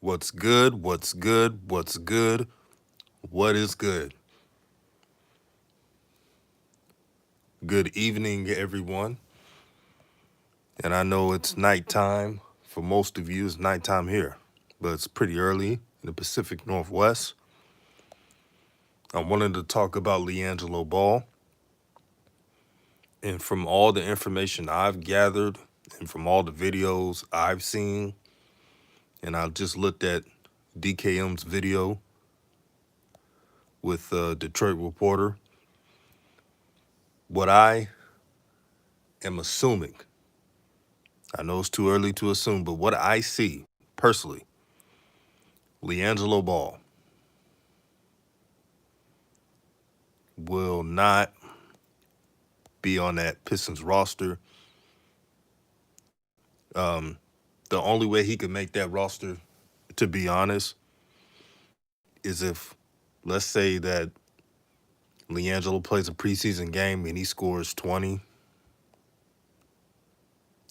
What's good? What's good? What's good? What is good? Good evening, everyone. And I know it's nighttime. For most of you, it's nighttime here, but it's pretty early in the Pacific Northwest. I wanted to talk about Liangelo Ball. And from all the information I've gathered and from all the videos I've seen, and I just looked at DKM's video with Detroit Reporter, what I am assuming, I know it's too early to assume, but what I see personally, Liangelo Ball will not be on that Pistons roster. The only way he could make that roster, to be honest, is if, let's say that Liangelo plays a preseason game and he scores 20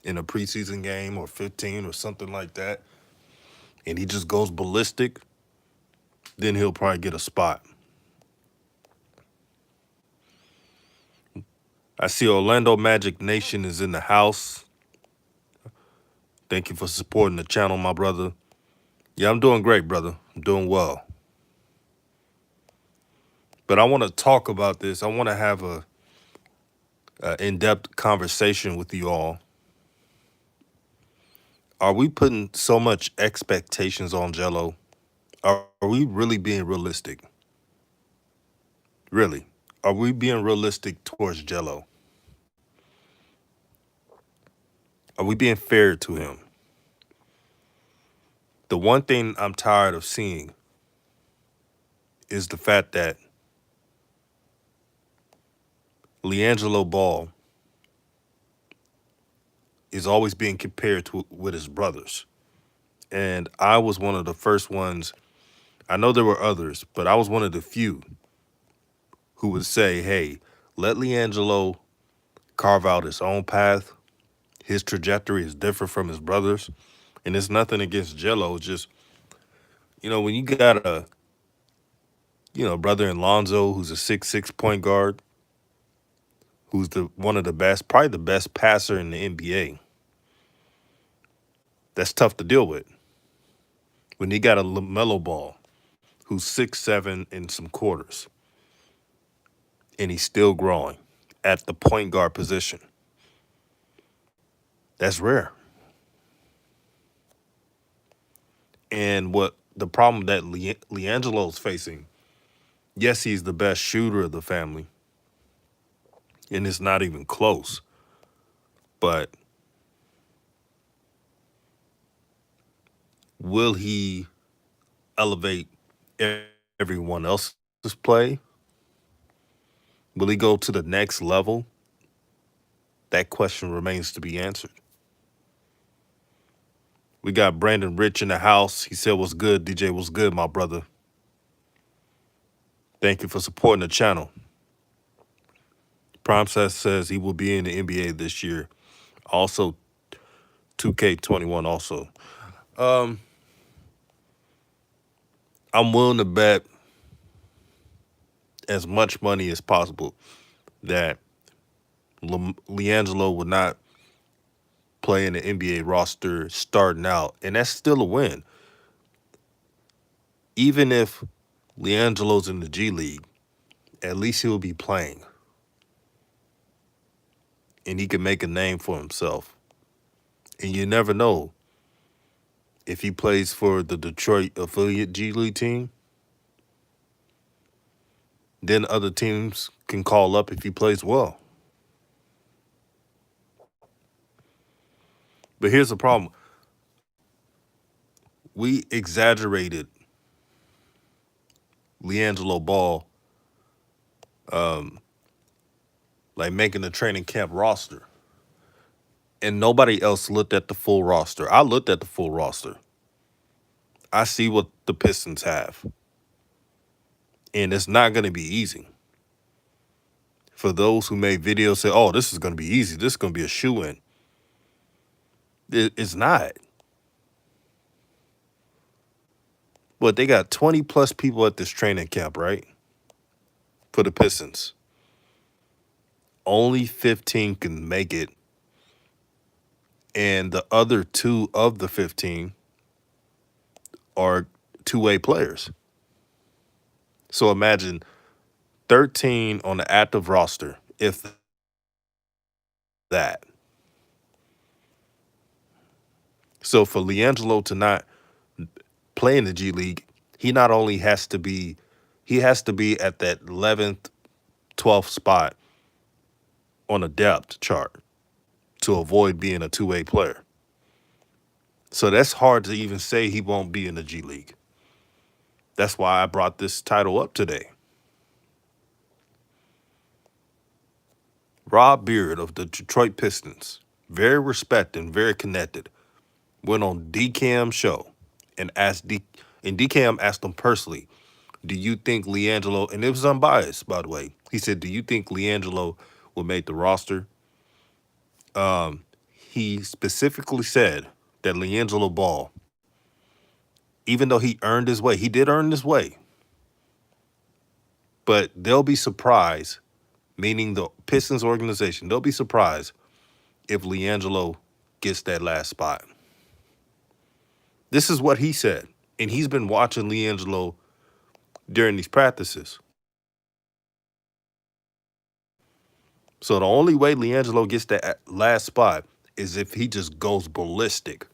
in a preseason game or 15 or something like that, and he just goes ballistic, then he'll probably get a spot. I see Orlando Magic Nation is in the house. Thank you for supporting the channel, my brother. Yeah, I'm doing great, brother. I'm doing well. But I want to talk about this. I want to have a in-depth conversation with you all. Are we putting so much expectations on Jello? Are we really being realistic? Really? Are we being realistic towards Jello? Are we being fair to him? The one thing I'm tired of seeing is the fact that Liangelo Ball is always being compared to with his brothers. And I was one of the first ones. I know there were others, but I was one of the few who would say, hey, let Liangelo carve out his own path. His trajectory is different from his brothers. And it's nothing against Jello. It's just, when you got a, brother in Lonzo who's a 6'6" point guard, who's one of the best, probably the best passer in the NBA, that's tough to deal with. When you got a LaMelo Ball who's 6'7" in some quarters, and he's still growing at the point guard position. That's rare. And what the problem that Liangelo's facing, yes, he's the best shooter of the family, and it's not even close. But will he elevate everyone else's play? Will he go to the next level? That question remains to be answered. We got Brandon Rich in the house. He said, what's good, DJ? What's good, my brother? Thank you for supporting the channel. Prime says he will be in the NBA this year. Also, 2K21 also. I'm willing to bet as much money as possible that Liangelo would not play in the NBA roster starting out, and that's still a win. Even if Liangelo's in the G League, at least he'll be playing, and he can make a name for himself. And you never know if he plays for the Detroit affiliate G League team. Then other teams can call up if he plays well. But here's the problem. We exaggerated Liangelo Ball like making the training camp roster. And nobody else looked at the full roster. I looked at the full roster. I see what the Pistons have. And it's not going to be easy. For those who made videos say, oh, this is going to be easy. This is going to be a shoe-in. It's not. But they got 20 plus people at this training camp, right? For the Pistons. Only 15 can make it. And the other two of the 15 are two-way players. So imagine 13 on the active roster, if that. So for Liangelo to not play in the G League, he not only has to be at that 11th, 12th spot on a depth chart to avoid being a two-way player. So that's hard to even say he won't be in the G League. That's why I brought this title up today. Rob Beard of the Detroit Pistons, very respected and very connected, went on DCAM show and DCAM asked him personally, do you think Liangelo, and it was unbiased, by the way. He said, do you think Liangelo will make the roster? He specifically said that Liangelo Ball, even though he earned his way, he did earn his way, but they'll be surprised, meaning the Pistons organization, they'll be surprised if Liangelo gets that last spot. This is what he said, and he's been watching Liangelo during these practices. So the only way Liangelo gets that last spot is if he just goes ballistic.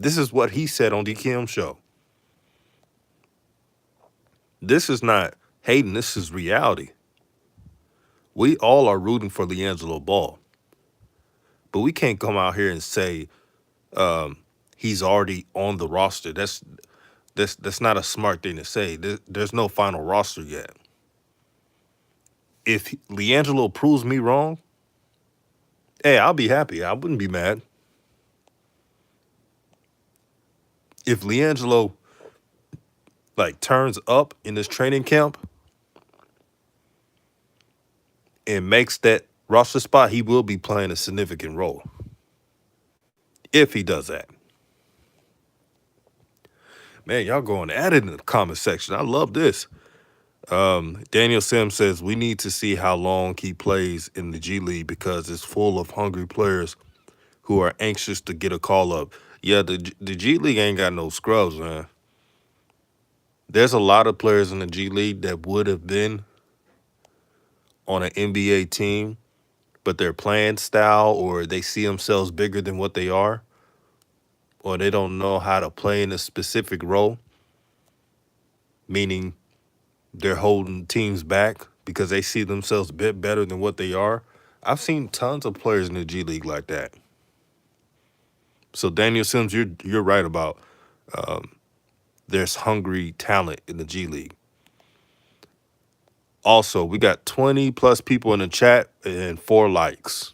This is what he said on the Kim show. This is not hating, this is reality. We all are rooting for Liangelo Ball. But we can't come out here and say he's already on the roster. That's not a smart thing to say. There's no final roster yet. If Liangelo proves me wrong, hey, I'll be happy. I wouldn't be mad. If Liangelo like turns up in this training camp and makes that roster spot, he will be playing a significant role. If he does that. Man, y'all going at it in the comment section. I love this. Daniel Sims says we need to see how long he plays in the G League because it's full of hungry players who are anxious to get a call up. Yeah, the G League ain't got no scrubs, man. There's a lot of players in the G League that would have been on an NBA team, but their playing style or they see themselves bigger than what they are, or they don't know how to play in a specific role, meaning they're holding teams back because they see themselves a bit better than what they are. I've seen tons of players in the G League like that. So Daniel Sims, you're right about there's hungry talent in the G League. Also, we got 20 plus people in the chat and 4 likes.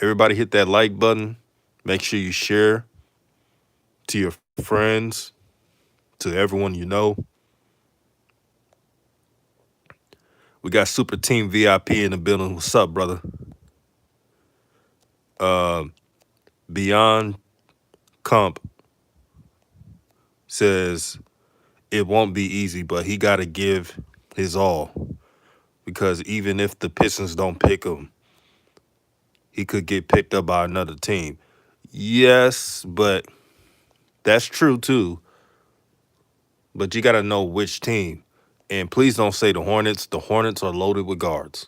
Everybody hit that like button. Make sure you share to your friends, to everyone you know. We got Super Team VIP in the building. What's up, brother? Beyond Comp says it won't be easy, but he got to give his all because even if the Pistons don't pick him, he could get picked up by another team. Yes, but that's true too. But you got to know which team. And please don't say the Hornets. The Hornets are loaded with guards.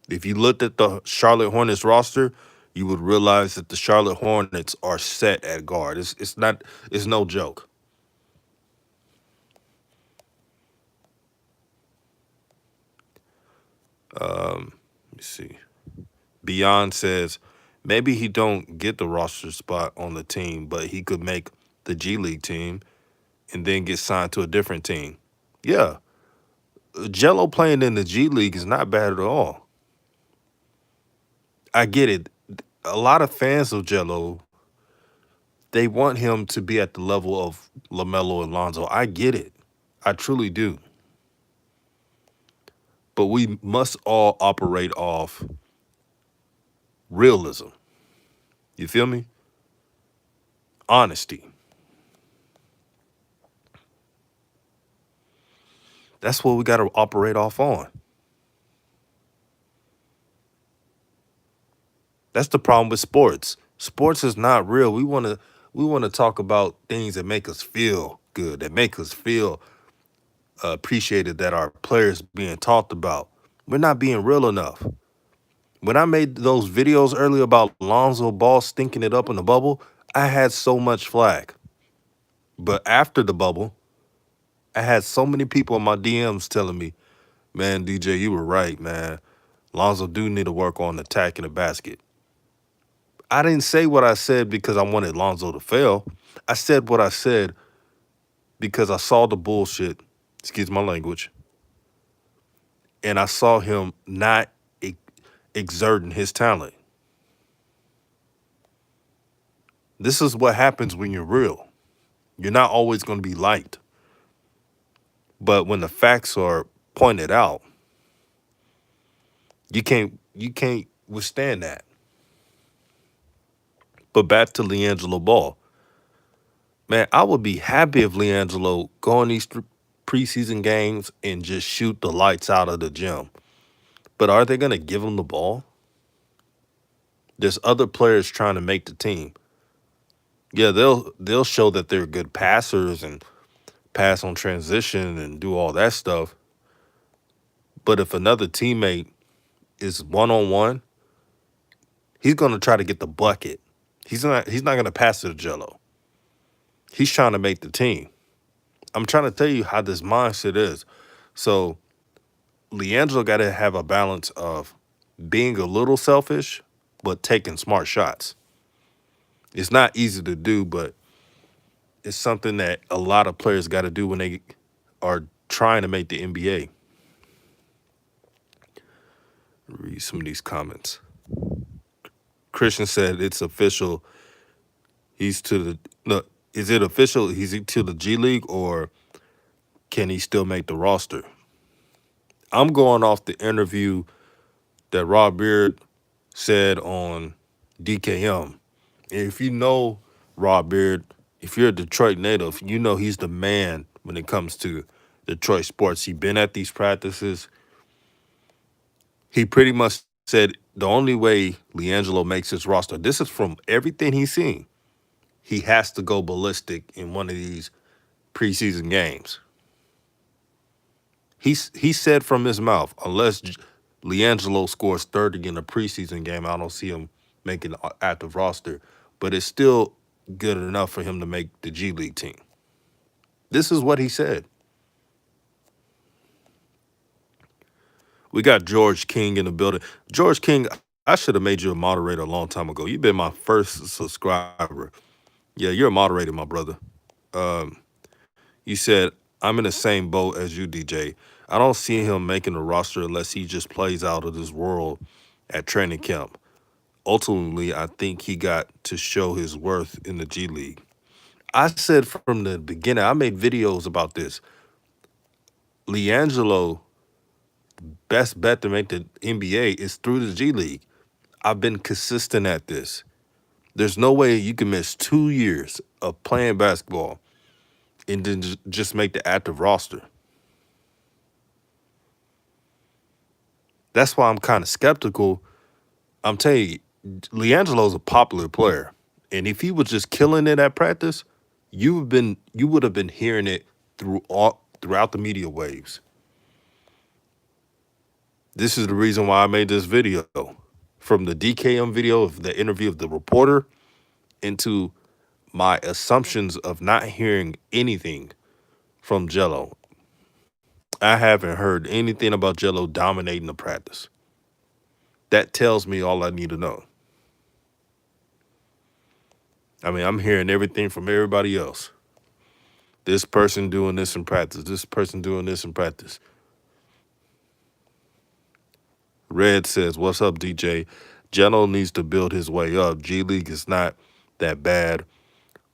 If you looked at the Charlotte Hornets roster, you would realize that the Charlotte Hornets are set at guard. It's no joke. Let me see. Beyond says maybe he don't get the roster spot on the team, but he could make the G League team and then get signed to a different team. Yeah. Jello playing in the G League is not bad at all. I get it. A lot of fans of Jello, they want him to be at the level of LaMelo and Lonzo. I get it. I truly do. But we must all operate off realism. You feel me? Honesty. That's what we got to operate off on. That's the problem with sports. Sports is not real. We want to talk about things that make us feel good, that make us feel appreciated, that our players being talked about. We're not being real enough. When I made those videos earlier about Lonzo Ball stinking it up in the bubble, I had so much flack. But after the bubble, I had so many people in my DMs telling me, "Man, DJ, you were right, man. Lonzo do need to work on attacking the basket." I didn't say what I said because I wanted Lonzo to fail. I said what I said because I saw the bullshit, excuse my language, and I saw him not exerting his talent. This is what happens when you're real. You're not always going to be liked. But when the facts are pointed out, you can't withstand that. But back to Liangelo Ball. Man, I would be happy if Liangelo go in these preseason games and just shoot the lights out of the gym. But are they going to give him the ball? There's other players trying to make the team. Yeah, they'll show that they're good passers and pass on transition and do all that stuff. But if another teammate is one on one, he's going to try to get the bucket. He's not going to pass it to Jello. He's trying to make the team. I'm trying to tell you how this mindset is. So Leandro got to have a balance of being a little selfish, but taking smart shots. It's not easy to do, but it's something that a lot of players got to do when they are trying to make the NBA. Read some of these comments. Christian said it's official. He's to the no. Is it official? He's to the G League, or can he still make the roster? I'm going off the interview that Rob Beard said on DKM. If you know Rob Beard, if you're a Detroit native, you know he's the man when it comes to Detroit sports. He's been at these practices. He pretty much said the only way Liangelo makes his roster, this is from everything he's seen, he has to go ballistic in one of these preseason games. He said from his mouth, unless Liangelo scores 30 in a preseason game, I don't see him making the active roster. But it's still good enough for him to make the G League team. This is what he said. We got George King in the building. George King, I should have made you a moderator a long time ago. You've been my first subscriber. Yeah, you're a moderator, my brother. Um, you said, I'm in the same boat as you, DJ. I don't see him making the roster unless he just plays out of this world at training camp. Ultimately, I think he got to show his worth in the G League. I said from the beginning, I made videos about this. Liangelo, best bet to make the NBA is through the G League. I've been consistent at this. There's no way you can miss 2 years of playing basketball and then just make the active roster. That's why I'm kind of skeptical. I'm telling you, Liangelo's a popular player. And if he was just killing it at practice, you would have been hearing it throughout the media waves. This is the reason why I made this video. From the DKM video of the interview of the reporter into my assumptions of not hearing anything from Jello. I haven't heard anything about Jello dominating the practice. That tells me all I need to know. I mean, I'm hearing everything from everybody else. This person doing this in practice. This person doing this in practice. Red says, "What's up, DJ? Jello needs to build his way up. G League is not that bad.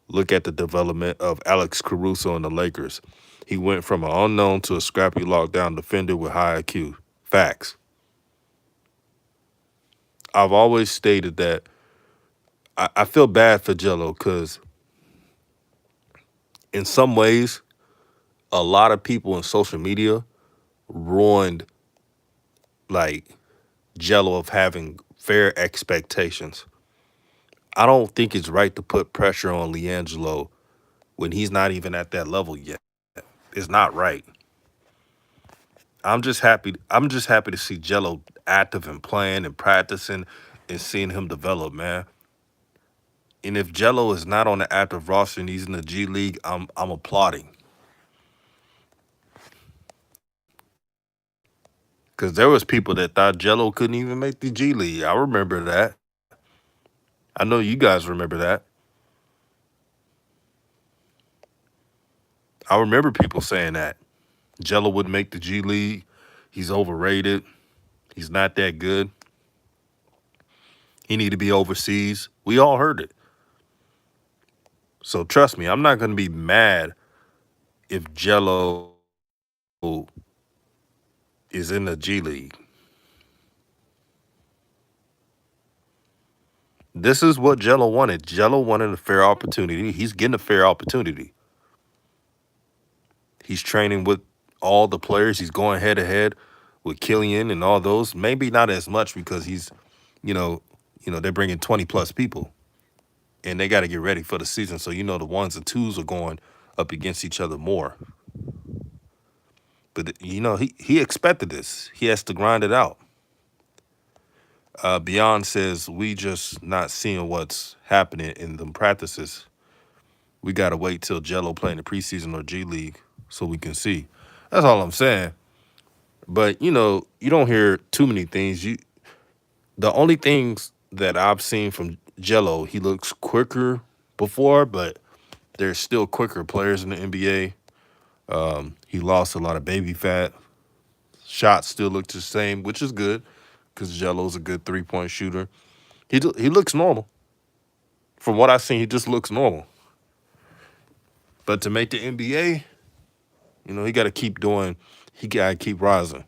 Look at the development of Alex Caruso and the Lakers. He went from an unknown to a scrappy lockdown defender with high IQ. Facts. I've always stated that I feel bad for Jello because In some ways, a lot of people in social media ruined like Jello of having fair expectations. I don't think it's right to put pressure on Liangelo when he's not even at that level yet. It's not right. I'm just happy to see Jello active and playing and practicing and seeing him develop, man. And if Jello is not on the active roster and he's in the G League, I'm applauding. Because there was people that thought Jello couldn't even make the G League. I remember that. I know you guys remember that. I remember people saying that. Jello would make the G League. He's overrated. He's not that good. He need to be overseas. We all heard it. So trust me, I'm not going to be mad if Jello is in the G League. This is what Jello wanted. Jello wanted a fair opportunity. He's getting a fair opportunity. He's training with all the players. He's going head to head with Killian and all those. Maybe not as much because you know, they're bringing 20 plus people and they got to get ready for the season. So the ones and twos are going up against each other more. But he expected this. He has to grind it out. Beyond says we just not seeing what's happening in them practices. We gotta wait till Jello play in the preseason or G League so we can see. That's all I'm saying. But you don't hear too many things. The only things that I've seen from Jello, he looks quicker before, but there's still quicker players in the NBA. He lost a lot of baby fat. Shots still look the same, which is good because Jello's a good 3-point shooter. He looks normal. From what I've seen, he just looks normal. But to make the NBA, he got to keep doing. He got to keep rising.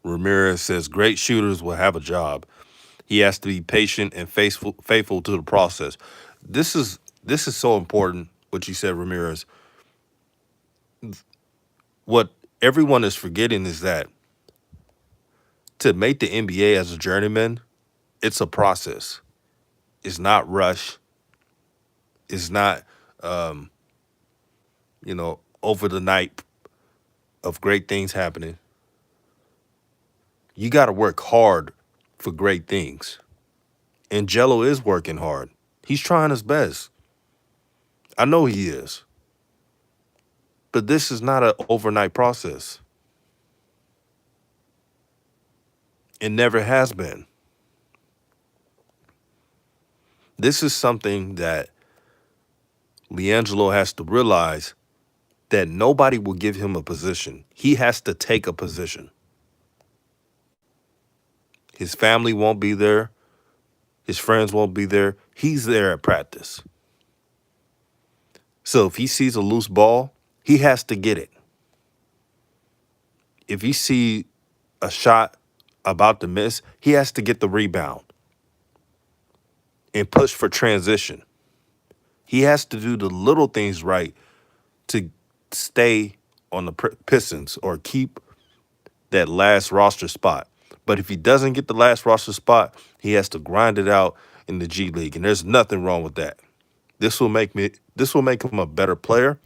Ramirez says great shooters will have a job. He has to be patient and faithful to the process. This is so important. What you said, Ramirez. What everyone is forgetting is that to make the NBA as a journeyman, it's a process. It's not rush. It's not, over the night of great things happening. You got to work hard for great things. And Jello is working hard. He's trying his best. I know he is. But this is not an overnight process. It never has been. This is something that Liangelo has to realize that nobody will give him a position. He has to take a position. His family won't be there. His friends won't be there. He's there at practice. So if he sees a loose ball, he has to get it. If he see a shot about to miss, he has to get the rebound and push for transition. He has to do the little things right to stay on the Pistons or keep that last roster spot. But if he doesn't get the last roster spot, he has to grind it out in the G League, and there's nothing wrong with that. This will make him a better player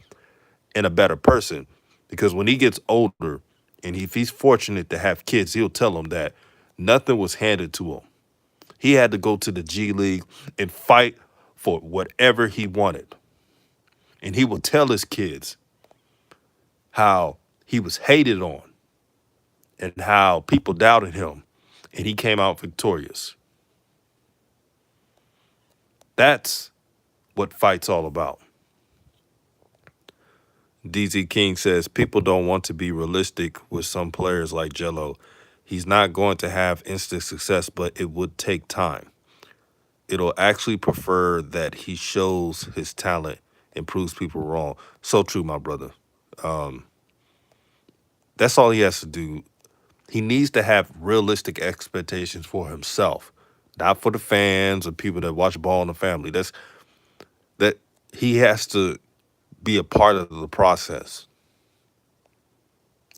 and a better person because when he gets older and if he's fortunate to have kids, he'll tell them that nothing was handed to him. He had to go to the G League and fight for whatever he wanted. And he will tell his kids how he was hated on and how people doubted him and he came out victorious. That's what fight's all about. DZ King says people don't want to be realistic with some players like Jello. He's not going to have instant success, but it would take time. It'll actually prefer that he shows his talent and proves people wrong. So true, my brother. That's all he has to do. He needs to have realistic expectations for himself, not for the fans or people that watch ball in the family. That he has to be a part of the process.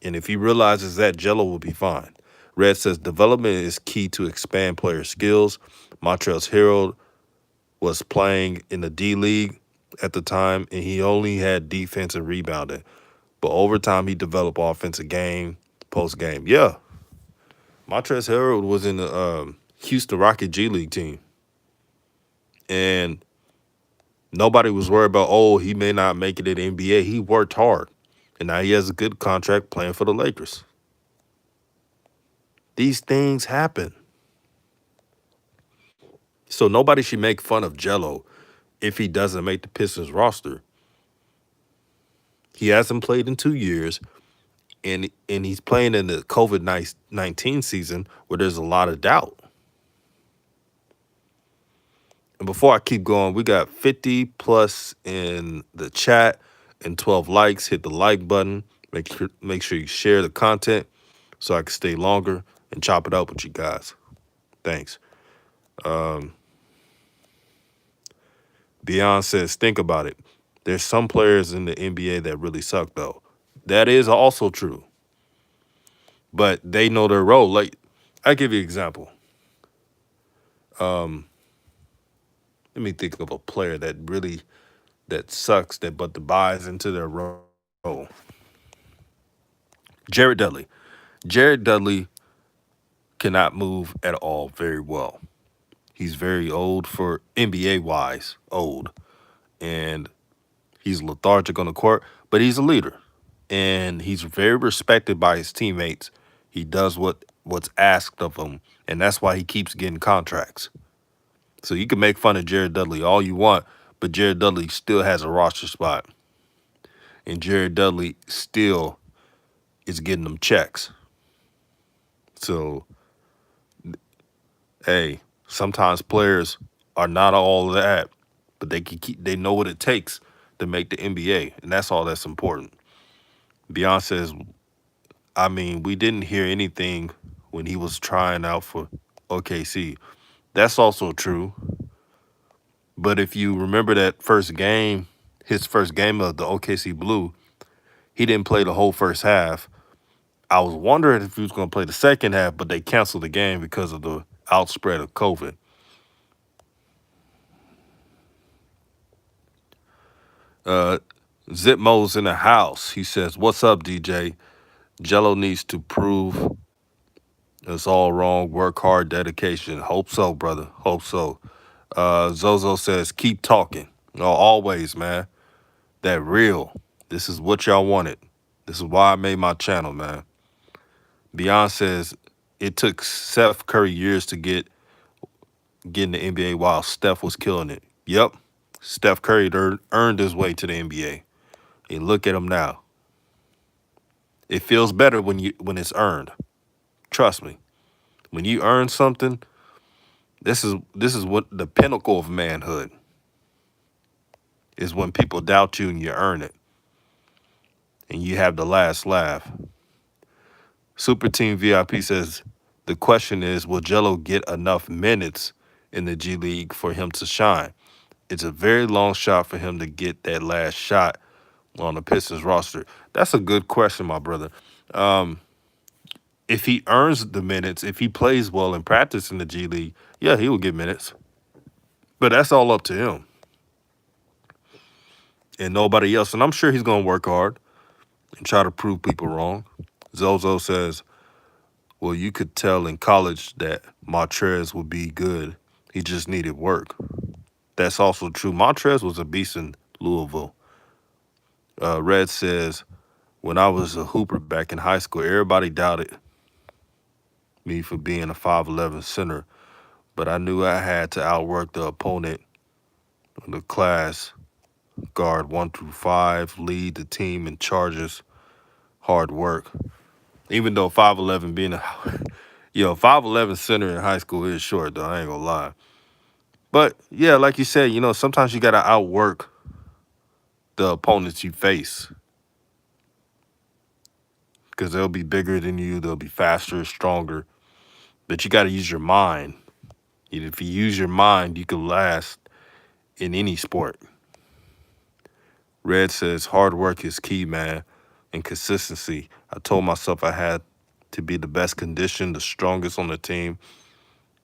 And if he realizes that, Jello will be fine. Red says development is key to expand player skills. Montrezl Harrell was playing in the D League at the time, and he only had defense and rebounding. But over time, he developed offensive game, post game. Yeah, Montrezl Harrell was in the Houston Rocket G League team, and nobody was worried about, oh, he may not make it in the NBA. He worked hard, and now he has a good contract playing for the Lakers. These things happen. So nobody should make fun of Jello if he doesn't make the Pistons roster. He hasn't played in 2 years, and he's playing in the COVID-19 season where there's a lot of doubt. And before I keep going, we got 50 plus in the chat and 12 likes. Hit the like button. Make sure you share the content so I can stay longer and chop it up with you guys. Thanks. Beyond says, think about it. There's some players in the NBA that really suck, though. That is also true. But they know their role. Like, I give you an example. Let me think of a player that sucks but buys into their role. Jared Dudley. Jared Dudley cannot move at all very well. He's very old for NBA wise, old. And he's lethargic on the court, but he's a leader. And he's very respected by his teammates. He does what's asked of him, and that's why he keeps getting contracts. So you can make fun of Jared Dudley all you want, but Jared Dudley still has a roster spot. And Jared Dudley still is getting them checks. So, hey, sometimes players are not all that, but they know what it takes to make the NBA, and that's all that's important. Beyonce says, I mean, we didn't hear anything when he was trying out for OKC. That's also true. But if you remember that first game, his first game of the OKC Blue, he didn't play the whole first half. I was wondering if he was going to play the second half, but they canceled the game because of the outspread of COVID. Uh, Zipmo's in the house. He says, what's up, DJ? Jello needs to prove it's all wrong. Work hard, dedication. Hope so, brother. Hope so. Zozo says, keep talking. Oh, always, man. That real. This is what y'all wanted. This is why I made my channel, man. Beyonce says, it took Steph Curry years to get in the NBA while Steph was killing it. Yep. Steph Curry earned his way to the NBA. And look at him now. It feels better when it's earned. Trust me. When you earn something, this is what the pinnacle of manhood is, when people doubt you and you earn it. And you have the last laugh. Super Team VIP says, the question is, will Jello get enough minutes in the G League for him to shine? It's a very long shot for him to get that last shot on the Pistons roster. That's a good question, my brother. If he earns the minutes, if he plays well in practice in the G League, yeah, he will get minutes. But that's all up to him and nobody else. And I'm sure he's going to work hard and try to prove people wrong. Zozo says, well, you could tell in college that Montrez would be good. He just needed work. That's also true. Montrez was a beast in Louisville. Red says, when I was a hooper back in high school, everybody doubted me for being a 5'11 center, but I knew I had to outwork the opponent in the class, guard 1 through 5, lead the team in charges, hard work. Even though 5'11 being a 5'11 center in high school is short, though, I ain't gonna lie. But yeah, like you said, sometimes you gotta outwork the opponents you face. because they'll be bigger than you. They'll be faster, stronger. But you got to use your mind. And if you use your mind, you can last in any sport. Red says hard work is key, man, and consistency. I told myself I had to be the best conditioned, the strongest on the team.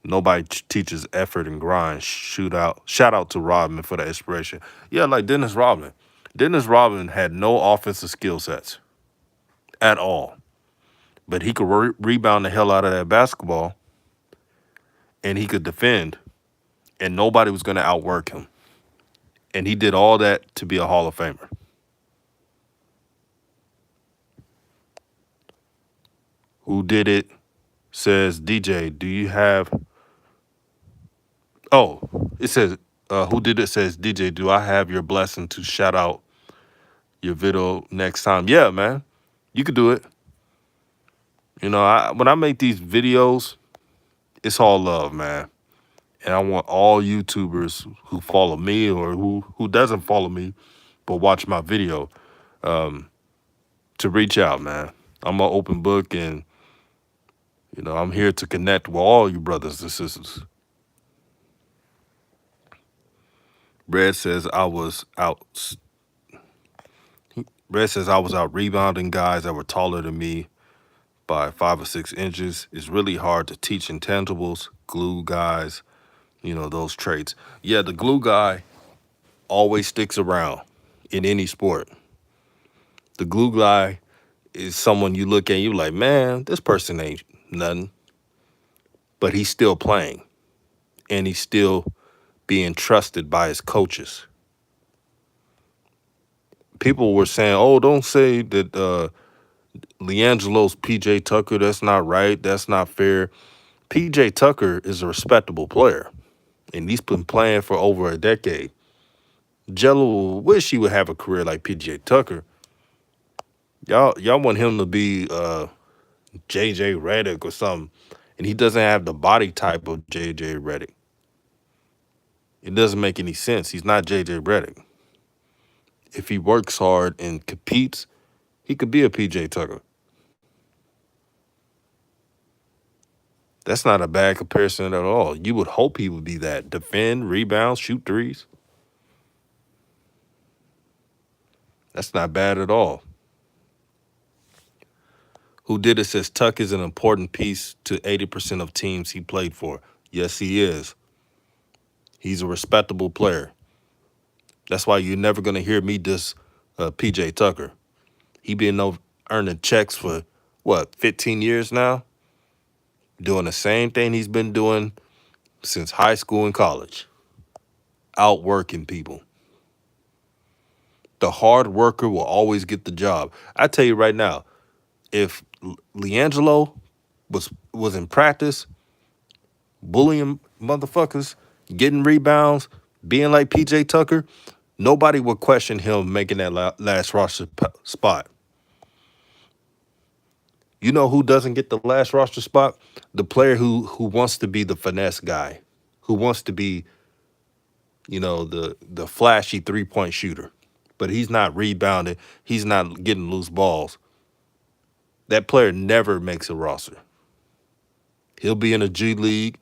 Nobody teaches effort and grind. Shout out to Rodman for that inspiration. Yeah, like Dennis Rodman. Dennis Rodman had no offensive skill sets at all, but he could rebound the hell out of that basketball, and he could defend, and nobody was going to outwork him. And he did all that to be a Hall of Famer. Who did it? Says DJ. Do you have? Oh, it says who did it? Says DJ. Do I have your blessing to shout out your video next time? Yeah, man, you could do it. When I make these videos, it's all love, man. And I want all YouTubers who follow me or who doesn't follow me but watch my video to reach out, man. I'm an open book, and I'm here to connect with all you brothers and sisters. Red says I was out. Red says I was out rebounding guys that were taller than me by 5 or 6 inches. It's really hard to teach intangibles, glue guys, those traits. Yeah, the glue guy always sticks around in any sport. The glue guy is someone you look at and you like, man, this person ain't nothing. But he's still playing, and he's still being trusted by his coaches. People were saying, oh, don't say that Liangelo's PJ Tucker. That's not right. That's not fair. PJ Tucker is a respectable player, and he's been playing for over a decade. Jello wish he would have a career like PJ Tucker. Y'all want him to be JJ Redick or something, and he doesn't have the body type of JJ Redick. It doesn't make any sense. He's not JJ Redick. If he works hard and competes, he could be a PJ Tucker. That's not a bad comparison at all. You would hope he would be that. Defend, rebound, shoot threes. That's not bad at all. Who did it says Tuck is an important piece to 80% of teams he played for. Yes, he is. He's a respectable player. That's why you're never going to hear me diss PJ Tucker. He been earning checks for, 15 years now? Doing the same thing he's been doing since high school and college. Outworking people. The hard worker will always get the job. I tell you right now, if Liangelo was in practice, bullying motherfuckers, getting rebounds, being like PJ Tucker, nobody would question him making that last roster spot. You know who doesn't get the last roster spot? The player who wants to be the finesse guy, who wants to be, the flashy 3-point shooter, but he's not rebounding. He's not getting loose balls. That player never makes a roster. He'll be in a G League.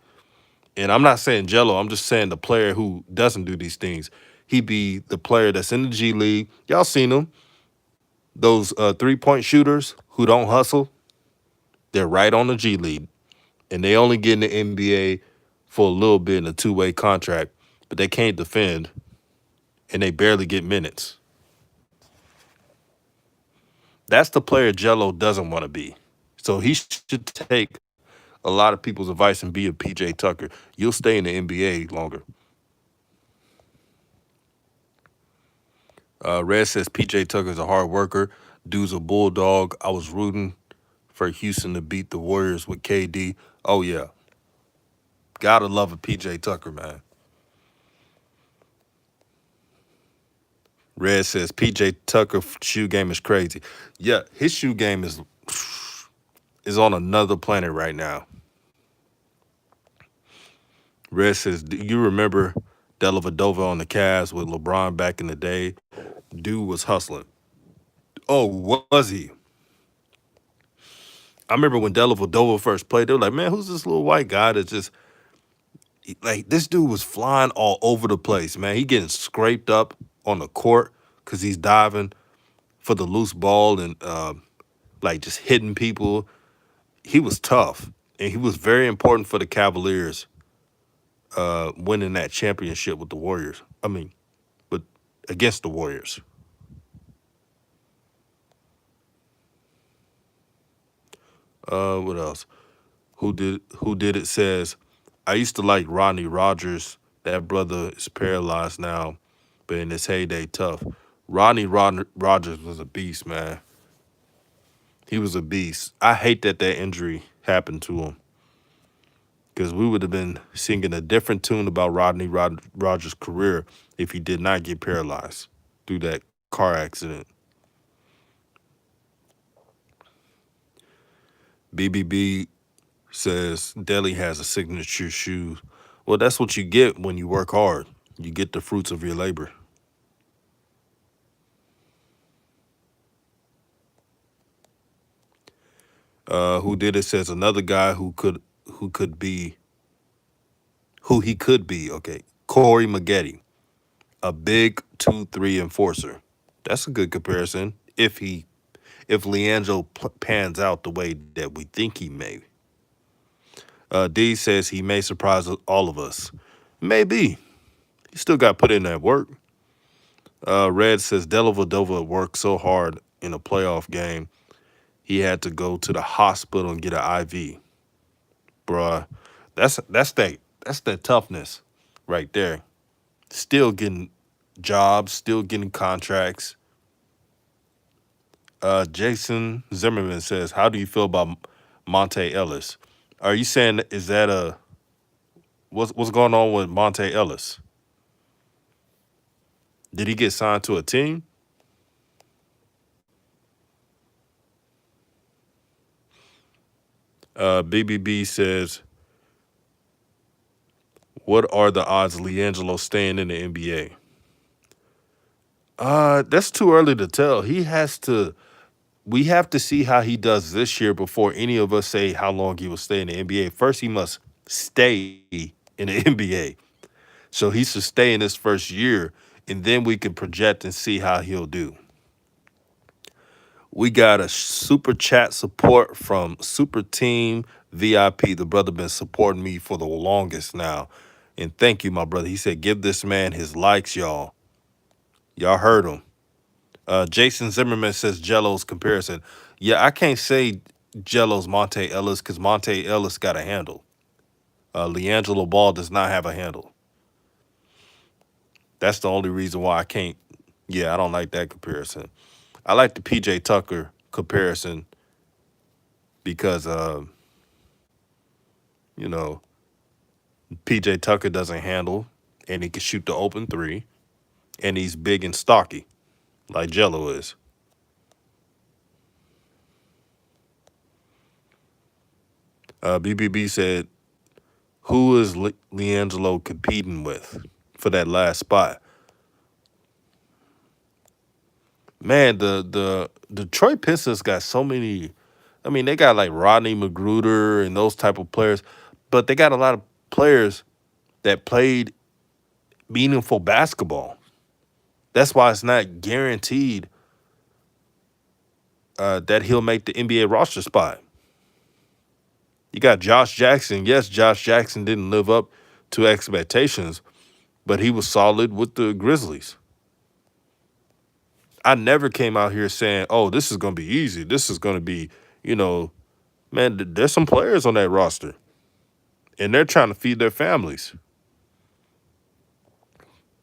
And I'm not saying Jello. I'm just saying the player who doesn't do these things. He be the player that's in the G League. Y'all seen them. Those 3-point shooters who don't hustle, they're right on the G League. And they only get in the NBA for a little bit in a 2-way contract, but they can't defend, and they barely get minutes. That's the player Jello doesn't want to be. So he should take a lot of people's advice and be a PJ Tucker. You'll stay in the NBA longer. Red says PJ Tucker's a hard worker. Dude's a bulldog. I was rooting for Houston to beat the Warriors with KD. Oh, yeah. Gotta love a PJ Tucker, man. Red says PJ Tucker shoe game is crazy. Yeah, his shoe game is on another planet right now. Red says, do you remember Dellavedova on the Cavs with LeBron back in the day? Dude was hustling. Oh, was he? I remember when Dellavedova first played, they were like, man, who's this little white guy that just like this dude was flying all over the place, man. He getting scraped up on the court because he's diving for the loose ball and like just hitting people. He was tough, and he was very important for the Cavaliers winning that championship with the Warriors. I mean, but against the Warriors. What else? Who did it says, I used to like Rodney Rogers. That brother is paralyzed now, but in his heyday, tough. Rogers was a beast, man. He was a beast. I hate that injury happened to him because we would have been singing a different tune about Rogers' career if he did not get paralyzed through that car accident. BBB says Delhi has a signature shoe. Well, that's what you get when you work hard. You get the fruits of your labor. Who did it says another guy who could be who he could be. Okay, Corey Maggette, a big 2-3 enforcer. That's a good comparison. If Liangelo pans out the way that we think he may. D says he may surprise all of us. Maybe. He still got put in that work. Red says Dellavedova worked so hard in a playoff game, he had to go to the hospital and get an IV. Bruh, that's that toughness right there. Still getting jobs, still getting contracts. Jason Zimmerman says, "How do you feel about Monte Ellis? Are you saying is that a what's going on with Monte Ellis? Did he get signed to a team?" BBB says, "What are the odds of Liangelo staying in the NBA?" That's too early to tell. He has to. We have to see how he does this year before any of us say how long he will stay in the NBA. First, he must stay in the NBA. So he should stay in his first year, and then we can project and see how he'll do. We got a super chat support from Super Team VIP. The brother been supporting me for the longest now. And thank you, my brother. He said, give this man his likes, y'all. Y'all heard him. Jason Zimmerman says Jello's comparison. Yeah, I can't say Jello's Monte Ellis because Monte Ellis got a handle. Liangelo Ball does not have a handle. That's the only reason why I can't. Yeah, I don't like that comparison. I like the PJ Tucker comparison because, you know, PJ Tucker doesn't handle and he can shoot the open three and he's big and stocky like Jello is. BBB said, who is Liangelo competing with for that last spot? Man, the Detroit Pistons got so many. I mean, they got like Rodney Magruder and those type of players, but they got a lot of players that played meaningful basketball. That's why it's not guaranteed that he'll make the NBA roster spot. You got Josh Jackson. Yes, Josh Jackson didn't live up to expectations, but he was solid with the Grizzlies. I never came out here saying, oh, this is going to be easy. This is going to be, man, there's some players on that roster, and they're trying to feed their families.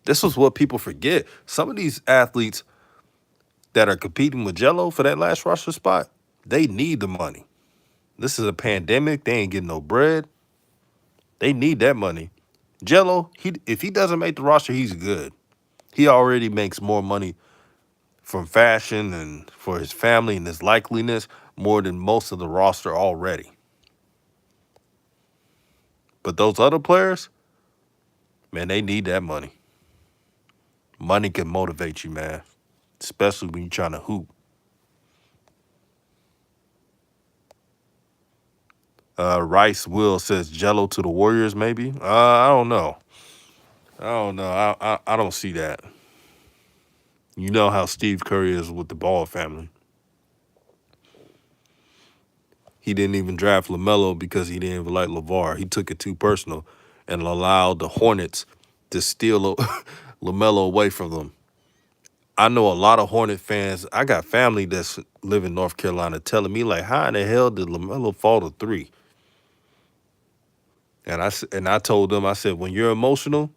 This is what people forget. Some of these athletes that are competing with Jello for that last roster spot, they need the money. This is a pandemic. They ain't getting no bread. They need that money. Jello, if he doesn't make the roster, he's good. He already makes more money from fashion and for his family and his likeliness more than most of the roster already. But those other players, man, they need that money. Money can motivate you, man, especially when you're trying to hoop. Rice Will says Jello to the Warriors, maybe. I don't know. I don't know. I don't see that. You know how Steve Curry is with the Ball family. He didn't even draft LaMelo because he didn't even like LeVar. He took it too personal and allowed the Hornets to steal LaMelo away from them. I know a lot of Hornet fans. I got family that's live in North Carolina telling me like, how in the hell did LaMelo fall to three? And I told them, I said, when you're emotional,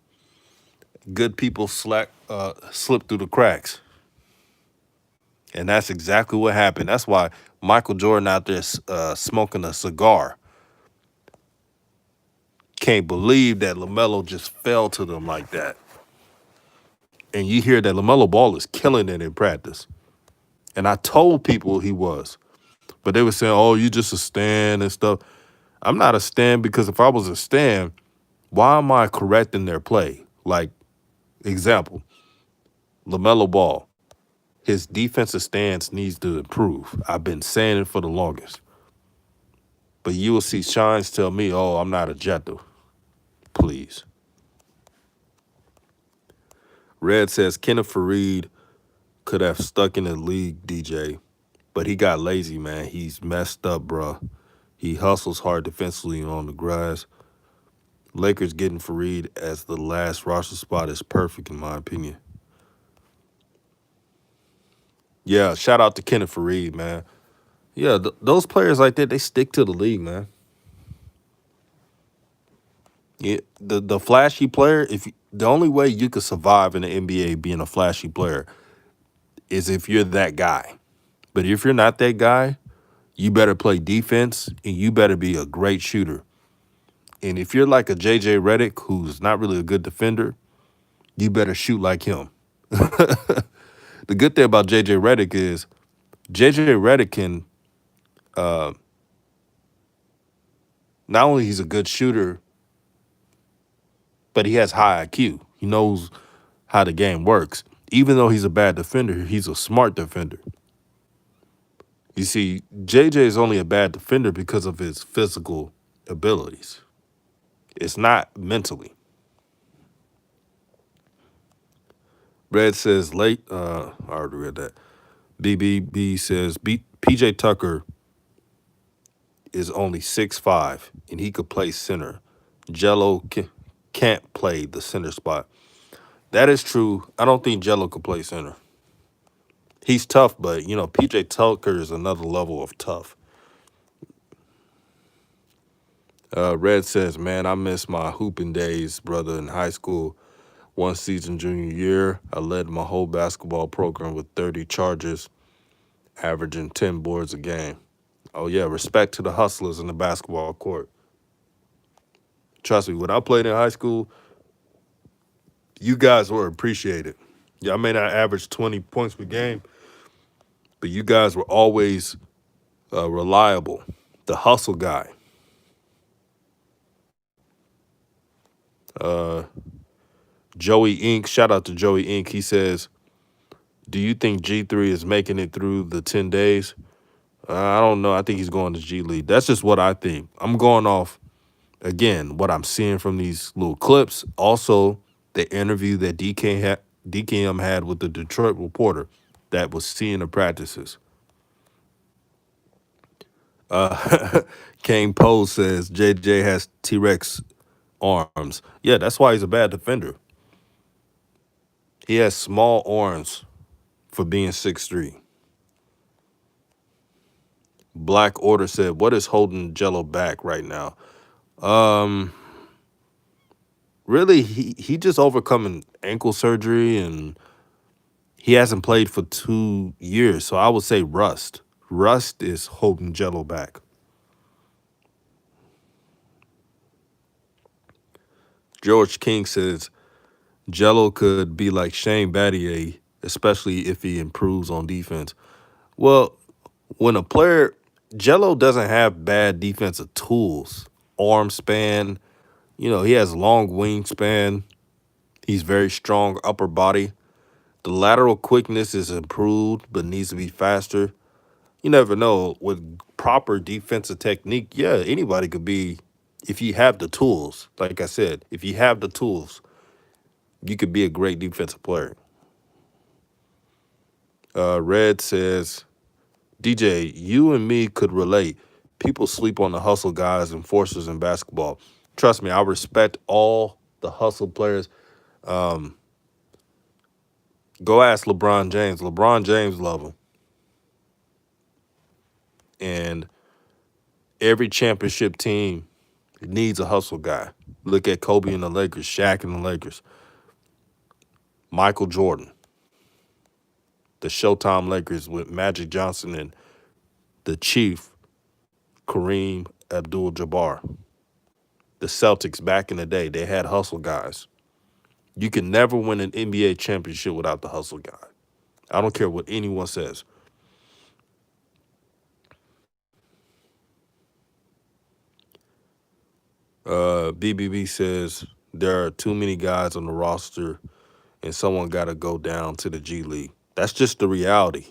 good people slip through the cracks, and that's exactly what happened. That's why Michael Jordan out there smoking a cigar can't believe that LaMelo just fell to them like that. And you hear that LaMelo Ball is killing it in practice. And I told people he was, but they were saying, "Oh, you just a stand and stuff." I'm not a stand because if I was a stand, why am I correcting their play? Like, example, LaMelo Ball, his defensive stance needs to improve. I've been saying it for the longest. But you will see Shines tell me, "Oh, I'm not objective." Please. Red says Kenneth Fareed could have stuck in the league, DJ, but he got lazy, man. He's messed up, bruh. He hustles hard defensively on the grass. Lakers getting Fareed as the last roster spot is perfect, in my opinion. Yeah, shout out to Kenneth Fareed, man. Yeah, those players like that, they stick to the league, man. Yeah, the flashy player, the only way you could survive in the NBA being a flashy player is if you're that guy. But if you're not that guy, you better play defense and you better be a great shooter. And if you're like a JJ Redick, who's not really a good defender, you better shoot like him. The good thing about JJ Redick is JJ Redick can not only he's a good shooter, but he has high IQ. He knows how the game works. Even though he's a bad defender, he's a smart defender. You see, JJ is only a bad defender because of his physical abilities. It's not mentally. Red says late. I already read that. BBB says PJ Tucker is only 6'5" and he could play center. Jello can't play the center spot. That is true. I don't think Jello could play center. He's tough, but PJ Tucker is another level of tough. Red says, man, I miss my hooping days, brother, in high school. One season junior year, I led my whole basketball program with 30 charges, averaging 10 boards a game. Oh, yeah, respect to the hustlers in the basketball court. Trust me, when I played in high school, you guys were appreciated. Yeah, I may not average 20 points per game, but you guys were always reliable. The hustle guy. Joey Inc., shout out to Joey Inc., he says, do you think G3 is making it through the 10 days? I don't know. I think he's going to G League. That's just what I think. I'm going off, again, what I'm seeing from these little clips. Also, the interview that DKM had with the Detroit reporter that was seeing the practices. Kane Poe says JJ has T-Rex arms. Yeah, that's why he's a bad defender. He has small arms for being 6'3". Black Order said, what is holding Jello back right now? Really, he just overcoming ankle surgery, and he hasn't played for 2 years. So I would say rust. Rust is holding Jello back. George King says, Jello could be like Shane Battier, especially if he improves on defense. Well, when a player, Jello doesn't have bad defensive tools, arm span, he has long wingspan. He's very strong upper body. The lateral quickness is improved, but needs to be faster. You never know with proper defensive technique. Yeah, anybody could be if you have the tools. Like I said, if you have the tools, you could be a great defensive player. Red says, DJ, you and me could relate. People sleep on the hustle guys and forcers in basketball. Trust me, I respect all the hustle players. Um, Go ask LeBron James. LeBron James love him. And every championship team needs a hustle guy. Look at Kobe and the Lakers, Shaq and the Lakers, Michael Jordan, the Showtime Lakers with Magic Johnson and the Chief, Kareem Abdul-Jabbar. The Celtics back in the day, they had hustle guys. You can never win an NBA championship without the hustle guy. I don't care what anyone says. BBB says there are too many guys on the roster and someone got to go down to the G League. That's just the reality.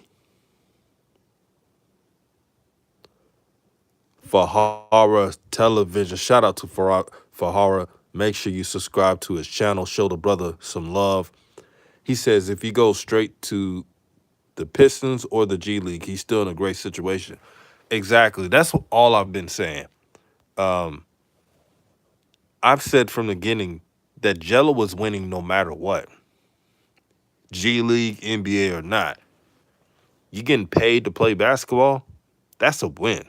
Fahara Television, shout out to Fahara. Make sure you subscribe to his channel. Show the brother some love. He says if he goes straight to the Pistons or the G League, he's still in a great situation. Exactly. That's all I've been saying. Um, I've said from the beginning that Jello was winning no matter what, G League, NBA or not. You getting paid to play basketball, that's a win.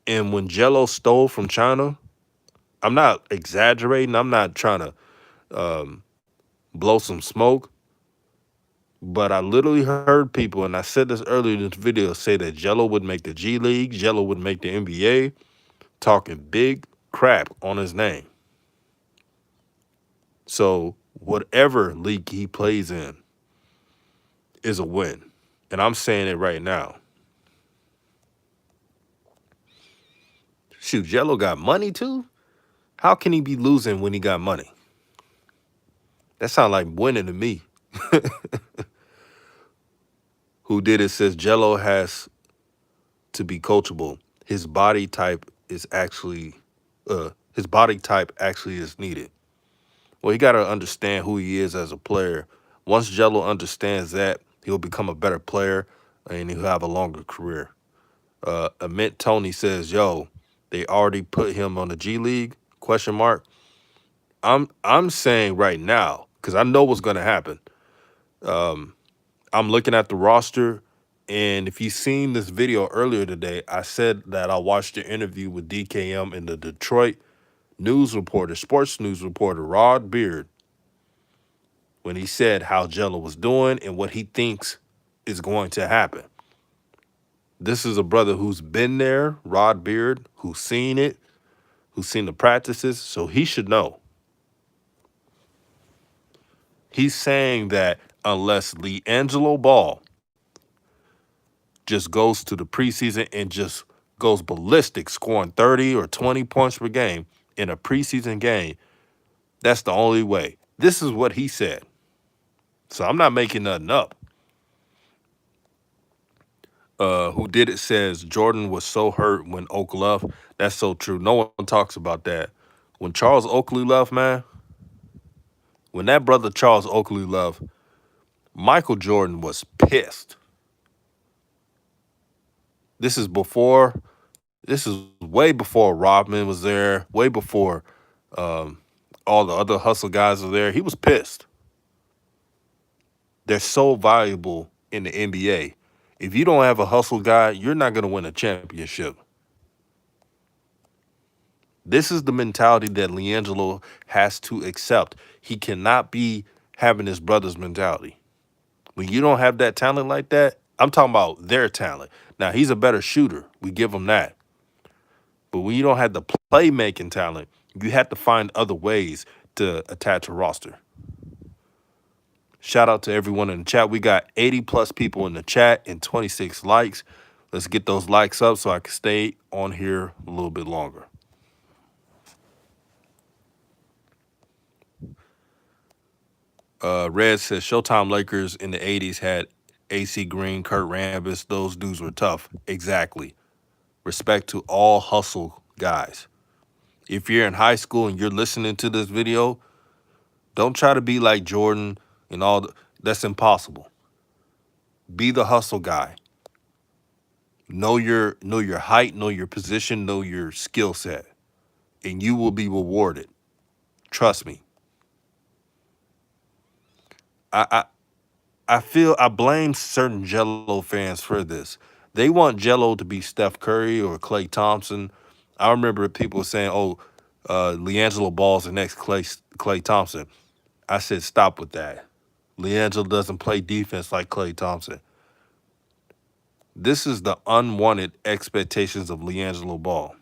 And when Jello stole from China, I'm not exaggerating. I'm not trying to um, blow some smoke, but I literally heard people, and I said this earlier in this video, say that Jello would make the G League, Jello would make the NBA, talking big crap on his name. So whatever league he plays in is a win. And I'm saying it right now. Shoot, Jello got money too? How can he be losing when he got money? That sounds like winning to me. Who did it says Jello has to be coachable. His body type actually is needed. Well, he got to understand who he is as a player. Once Jello understands that, he'll become a better player and he'll have a longer career. Amit Tony says, "Yo, they already put him on the G League?" Question mark. I'm saying right now because I know what's going to happen. Um, I'm looking at the roster, and if you've seen this video earlier today, I said that I watched the interview with DKM and the Detroit news reporter, sports news reporter, Rod Beard, when he said how Jello was doing and what he thinks is going to happen. This is a brother who's been there, Rod Beard, who's seen it, who's seen the practices, so he should know. He's saying that unless Liangelo Ball just goes to the preseason and just goes ballistic, scoring 30 or 20 points per game in a preseason game, that's the only way. This is what he said. So I'm not making nothing up. Who did it says Jordan was so hurt when Oak left. That's so true. No one talks about that. When Charles Oakley left, man, when that brother Charles Oakley left, Michael Jordan was pissed. This is before, this is way before Rodman was there, way before um, all the other hustle guys were there. He was pissed. They're so valuable in the NBA. If you don't have a hustle guy, you're not going to win a championship. This is the mentality that Liangelo has to accept. He cannot be having his brother's mentality. When you don't have that talent like that, I'm talking about their talent. Now, he's a better shooter. We give him that. But when you don't have the playmaking talent, you have to find other ways to attach a roster. Shout out to everyone in the chat. We got 80 plus people in the chat and 26 likes. Let's get those likes up so I can stay on here a little bit longer. Red says Showtime Lakers in the 80s had AC Green, Kurt Rambis, those dudes were tough. Exactly. Respect to all hustle guys. If you're in high school and you're listening to this video, don't try to be like Jordan and all that's impossible. Be the hustle guy. Know your height, know your position, know your skill set, and you will be rewarded. Trust me. I, I I blame certain Jello fans for this. They want Jello to be Steph Curry or Klay Thompson. I remember people saying, "Oh, Liangelo Ball's the next Klay Thompson." I said, "Stop with that. Liangelo doesn't play defense like Klay Thompson." This is the unwanted expectations of Liangelo Ball.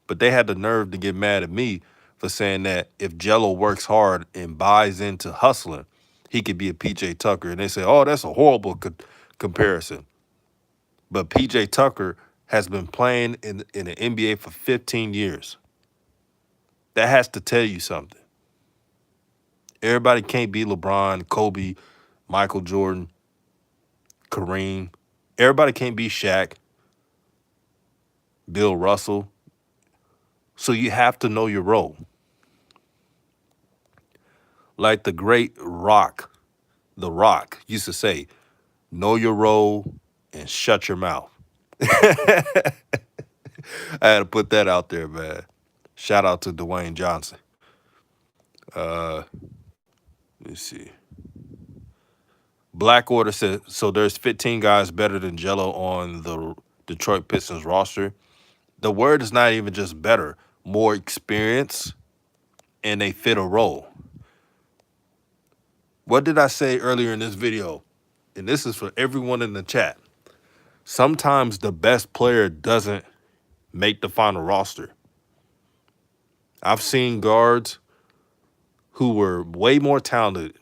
But they had the nerve to get mad at me for saying that if Jello works hard and buys into hustling, he could be a PJ Tucker. And they say, "Oh, that's a horrible comparison." But PJ Tucker has been playing in the NBA for 15 years. That has to tell you something. Everybody can't be LeBron, Kobe, Michael Jordan, Kareem. Everybody can't be Shaq, Bill Russell. So you have to know your role. Like the great The Rock used to say, know your role and shut your mouth. I had to put that out there, man. Shout out to Dwayne Johnson. Uh, let's see. Black Order says so. There's 15 guys better than Jello on the Detroit Pistons roster. The word is not even just better, more experience, and they fit a role. What did I say earlier in this video? And this is for everyone in the chat. Sometimes the best player doesn't make the final roster. I've seen guards who were way more talented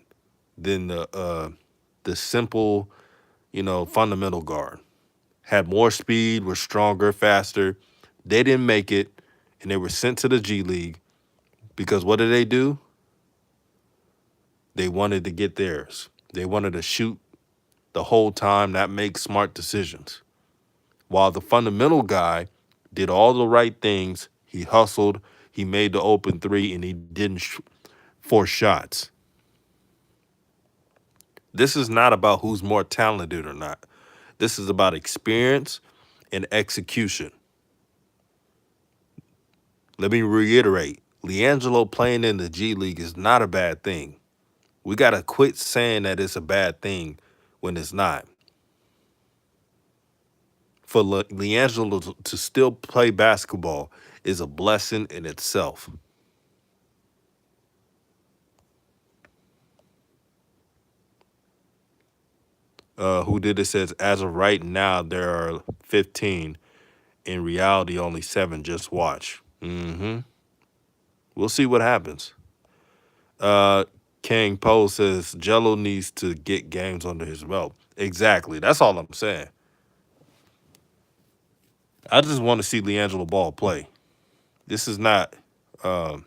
than the simple, fundamental guard. Had more speed, were stronger, faster. They didn't make it, and they were sent to the G League because what did they do? They wanted to get theirs. They wanted to shoot the whole time, not make smart decisions. While the fundamental guy did all the right things, he hustled, he made the open three, and he didn't force shots. This is not about who's more talented or not. This is about experience and execution. Let me reiterate, Liangelo playing in the G League is not a bad thing. We got to quit saying that it's a bad thing when it's not. For Liangelo to still play basketball is a blessing in itself. Who did it says, as of right now, there are 15. In reality, only 7. Just watch. We'll see what happens. King Poe says, Jello needs to get games under his belt. Exactly. That's all I'm saying. I just want to see Liangelo Ball play. This is not a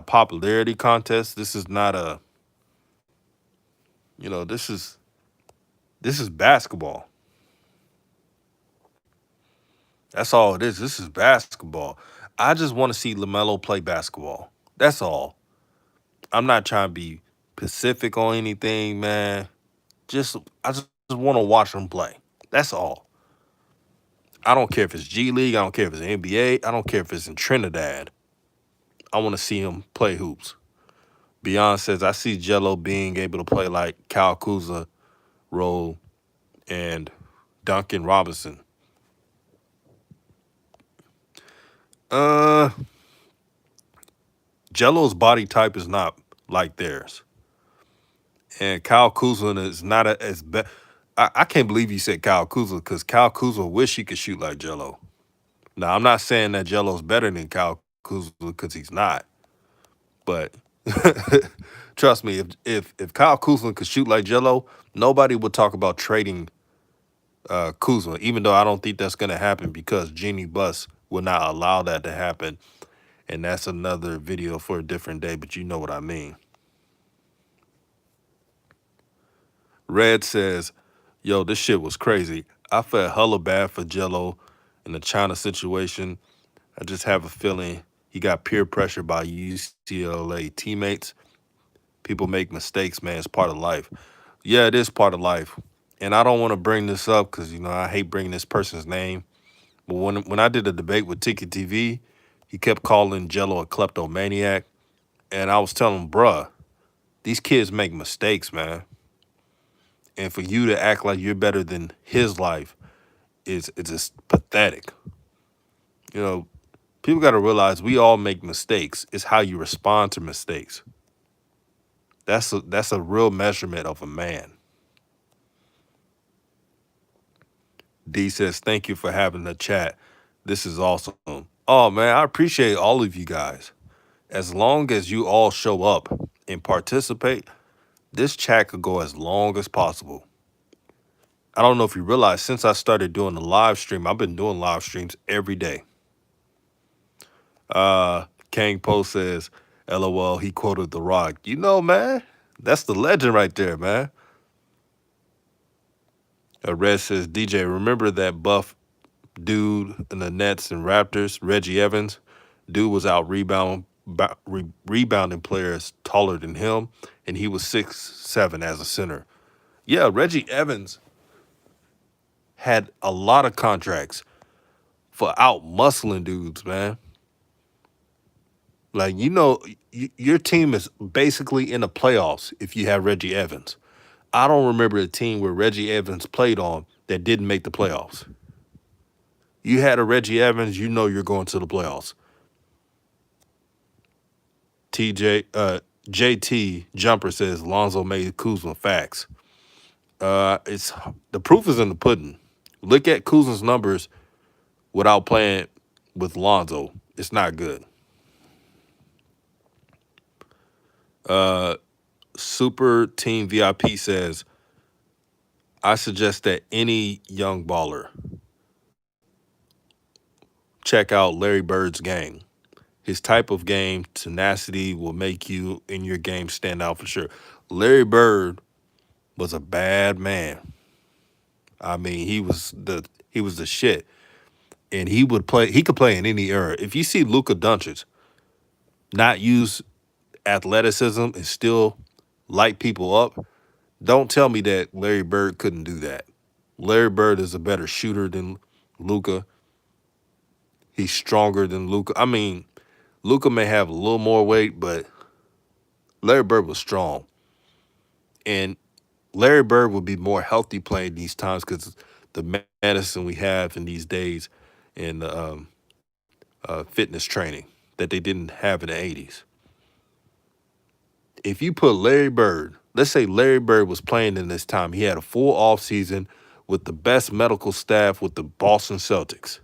popularity contest. This is not a this is basketball. That's all it is. This is basketball. I just want to see LaMelo play basketball. That's all. I'm not trying to be specific on anything, man. I just want to watch him play. That's all. I don't care if it's G League. I don't care if it's NBA. I don't care if it's in Trinidad. I want to see him play hoops. Beyond says, I see Jello being able to play like Kyle Kuzma role and Duncan Robinson. Jello's body type is not like theirs. And Kyle Kuzma is not as bad. I can't believe you said Kyle Kuzma because Kyle Kuzma wish he could shoot like Jello. Now, I'm not saying that Jello's better than Kyle Kuzma because he's not. But trust me, if Kyle Kuzma could shoot like Jello, nobody would talk about trading Kuzma, even though I don't think that's going to happen because Jeannie Buss will not allow that to happen. And that's another video for a different day, but you know what I mean. Red says, "Yo, this shit was crazy. I felt hella bad for Jello in the China situation. I just have a feeling he got peer pressure by UCLA teammates. People make mistakes, man. It's part of life. Yeah, it is part of life. And I don't want to bring this up because I hate bringing this person's name. But when I did a debate with Tiki TV, he kept calling Jello a kleptomaniac, and I was telling him, bruh, these kids make mistakes, man. And for you to act like you're better than his life is it's just pathetic. You know, people got to realize we all make mistakes. It's how you respond to mistakes. That's a real measurement of a man. D says, "Thank you for having the chat. This is awesome." Oh man, I appreciate all of you guys. As long as you all show up and participate, this chat could go as long as possible. I don't know if you realize, since I started doing the live stream, I've been doing live streams every day. Kang Poe says, LOL, he quoted The Rock. Man, that's the legend right there, man. Red says, DJ, remember that buff dude in the Nets and Raptors, Reggie Evans? Dude was out rebounding players taller than him, and he was 6'7" as a center. Yeah, Reggie Evans had a lot of contracts for out muscling dudes, man. Like, your team is basically in the playoffs if you have Reggie Evans. I don't remember a team where Reggie Evans played on that didn't make the playoffs. You had a Reggie Evans, you're going to the playoffs. JT Jumper says Lonzo made Kuzma. Facts. It's the proof is in the pudding. Look at Kuzma's numbers without playing with Lonzo. It's not good. Super Team VIP says, I suggest that any young baller check out Larry Bird's game. His type of game, tenacity, will make you in your game stand out for sure. Larry Bird was a bad man. I mean, he was the shit. And he could play in any era. If you see Luka Doncic not use athleticism and still light people up, don't tell me that Larry Bird couldn't do that. Larry Bird is a better shooter than Luka. He's stronger than Luka. I mean, Luka may have a little more weight, but Larry Bird was strong. And Larry Bird would be more healthy playing these times because the medicine we have in these days in the fitness training that they didn't have in the 80s. If you put Larry Bird, let's say Larry Bird was playing in this time, he had a full off season with the best medical staff with the Boston Celtics.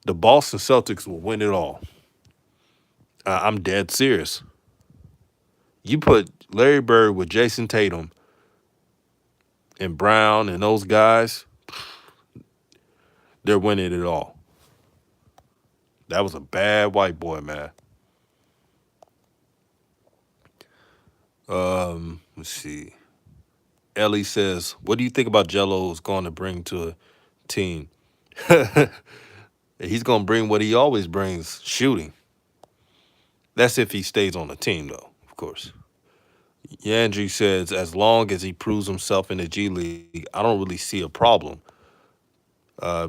The Boston Celtics will win it all. I'm dead serious. You put Larry Bird with Jason Tatum and Brown and those guys, they're winning it all. That was a bad white boy, man. Let's see. Ellie says, "What do you think about Jello's going to bring to a team?" He's going to bring what he always brings, shooting. That's if he stays on the team, though, of course. Yandri says, as long as he proves himself in the G League, I don't really see a problem.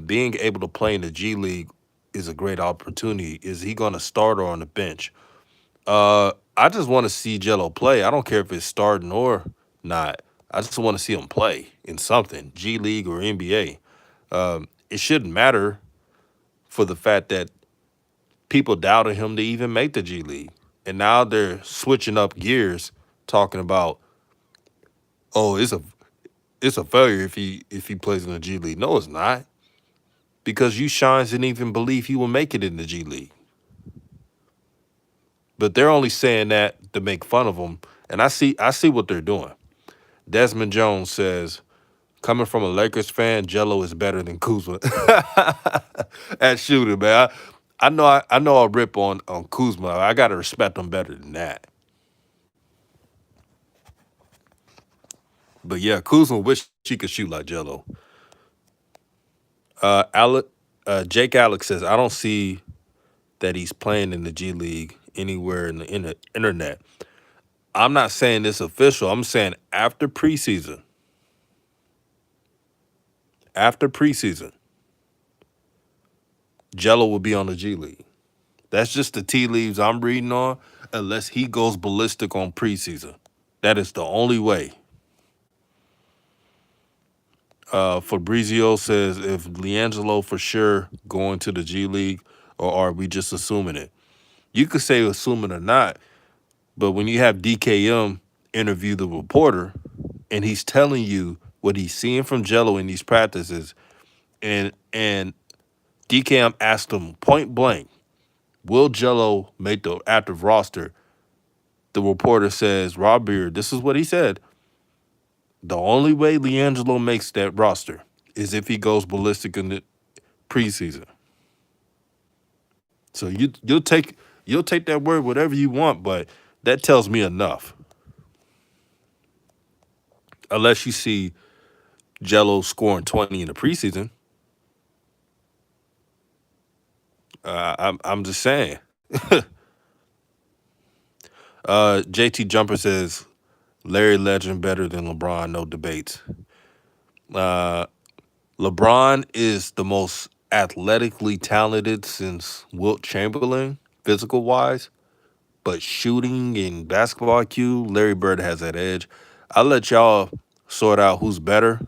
Being able to play in the G League is a great opportunity. Is he going to start or on the bench? I just want to see Jello play. I don't care if it's starting or not. I just want to see him play in something, G League or NBA. It shouldn't matter for the fact that people doubted him to even make the G League. And now they're switching up gears, talking about, oh, it's a failure if he plays in the G League. No, it's not. Because you Shines didn't even believe he would make it in the G League. But they're only saying that to make fun of him. And I see what they're doing. Desmond Jones says, coming from a Lakers fan, Jello is better than Kuzma at shooting, man. I know I rip on Kuzma. I gotta respect him better than that. But yeah, Kuzma wish he could shoot like Jello. Alec, Jake Alex says, I don't see that he's playing in the G League anywhere in the internet. I'm not saying this official. I'm saying after preseason, Jello will be on the G League. That's just the tea leaves I'm reading on, unless he goes ballistic on preseason. That is the only way. Fabrizio says, if Liangelo for sure going to the G League, or are we just assuming it? You could say assuming or not, but when you have DKM interview the reporter and he's telling you what he's seeing from Jello in these practices, and DKM asked him point blank, will Jello make the active roster? The reporter says, Rob Beard, this is what he said. The only way Liangelo makes that roster is if he goes ballistic in the preseason. So you'll take that word whatever you want, but that tells me enough. Unless you see Jello scoring 20 in the preseason, I'm just saying. JT Jumper says Larry Legend better than LeBron, no debates. Uh, LeBron is the most athletically talented since Wilt Chamberlain, physical wise, but shooting and basketball IQ, Larry Bird has that edge. I'll let y'all sort out who's better,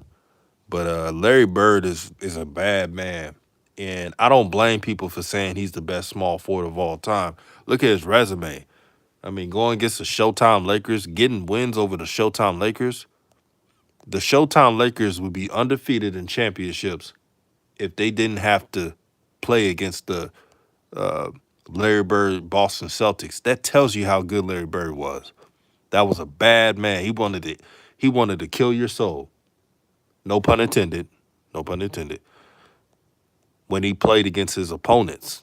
but Larry Bird is a bad man. And I don't blame people for saying he's the best small forward of all time. Look at his resume. I mean, going against the Showtime Lakers, getting wins over the Showtime Lakers. The Showtime Lakers would be undefeated in championships if they didn't have to play against the uh, Larry Bird Boston Celtics. That tells you how good Larry Bird was. That was a bad man. He wanted to kill your soul. No pun intended. No pun intended. When he played against his opponents.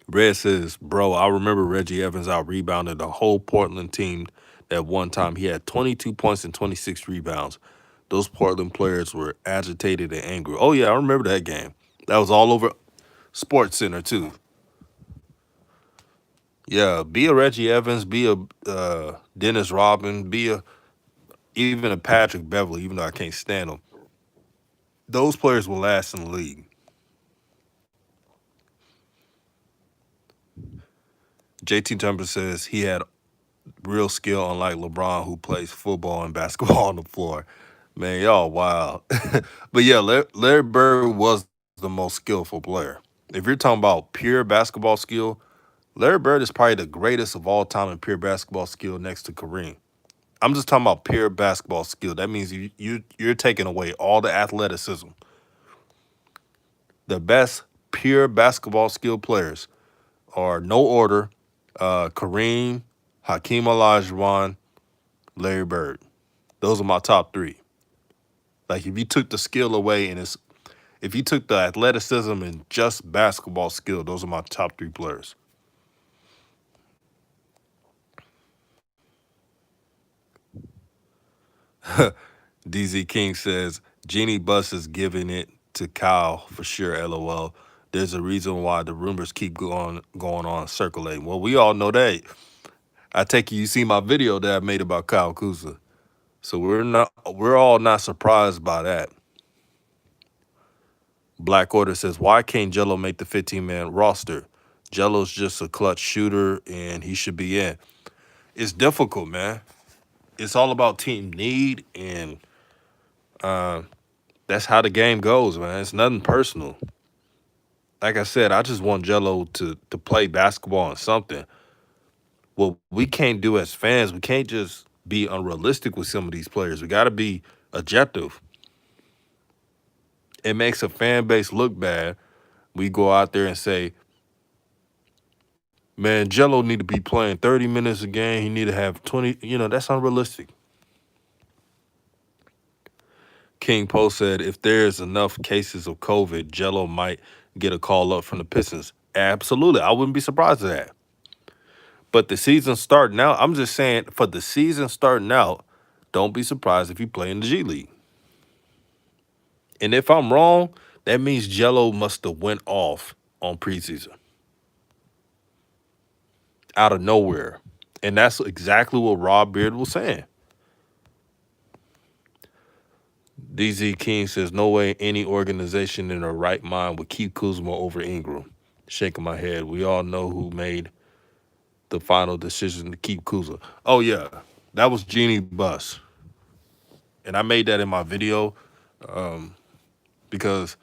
Red says, bro, I remember Reggie Evans out rebounded the whole Portland team that one time. He had 22 points and 26 rebounds. Those Portland players were agitated and angry. Oh, yeah, I remember that game. That was all over Sports Center, too. Yeah, be a Reggie Evans, be a Dennis Rodman, be a even a Patrick Beverly, even though I can't stand him. Those players will last in the league. JT Jumper says he had real skill, unlike LeBron, who plays football and basketball on the floor. Man, y'all wild. But yeah, Larry Bird was the most skillful player. If you're talking about pure basketball skill, Larry Bird is probably the greatest of all time in pure basketball skill next to Kareem. I'm just talking about pure basketball skill. That means you're taking away all the athleticism. The best pure basketball skill players are no order, Kareem, Hakeem Olajuwon, Larry Bird. Those are my top three. Like if you took the skill away and if you took the athleticism and just basketball skill, those are my top three players. DZ King says Jeannie Buss is giving it to Kyle for sure. LOL. There's a reason why the rumors keep going on circulating. Well, we all know that. I take you see my video that I made about Kyle Kuzma. So we're all not surprised by that. Black Order says, why can't Jello make the 15-man roster? Jello's just a clutch shooter and he should be in. It's difficult, man. It's all about team need, and uh, that's how the game goes, man. It's nothing personal. Like I said, I just want Jello to play basketball and something. What we can't do as fans, we can't just be unrealistic with some of these players. We got to be objective. It makes a fan base look bad. We go out there and say, man, Jello need to be playing 30 minutes a game. He need to have 20. That's unrealistic. King Poe said, if there's enough cases of COVID, Jello might get a call up from the Pistons. Absolutely. I wouldn't be surprised at that. But the season starting out, I'm just saying, for the season starting out, Don't be surprised if he play in the G League. And if I'm wrong, that means Jello must have went off on preseason out of nowhere. And that's exactly what Rob Beard was saying. DZ King says, no way any organization in their right mind would keep Kuzma over Ingram. Shaking my head. We all know who made the final decision to keep Kuzma. Oh, yeah. That was Jeannie Buss. And I made that in my video because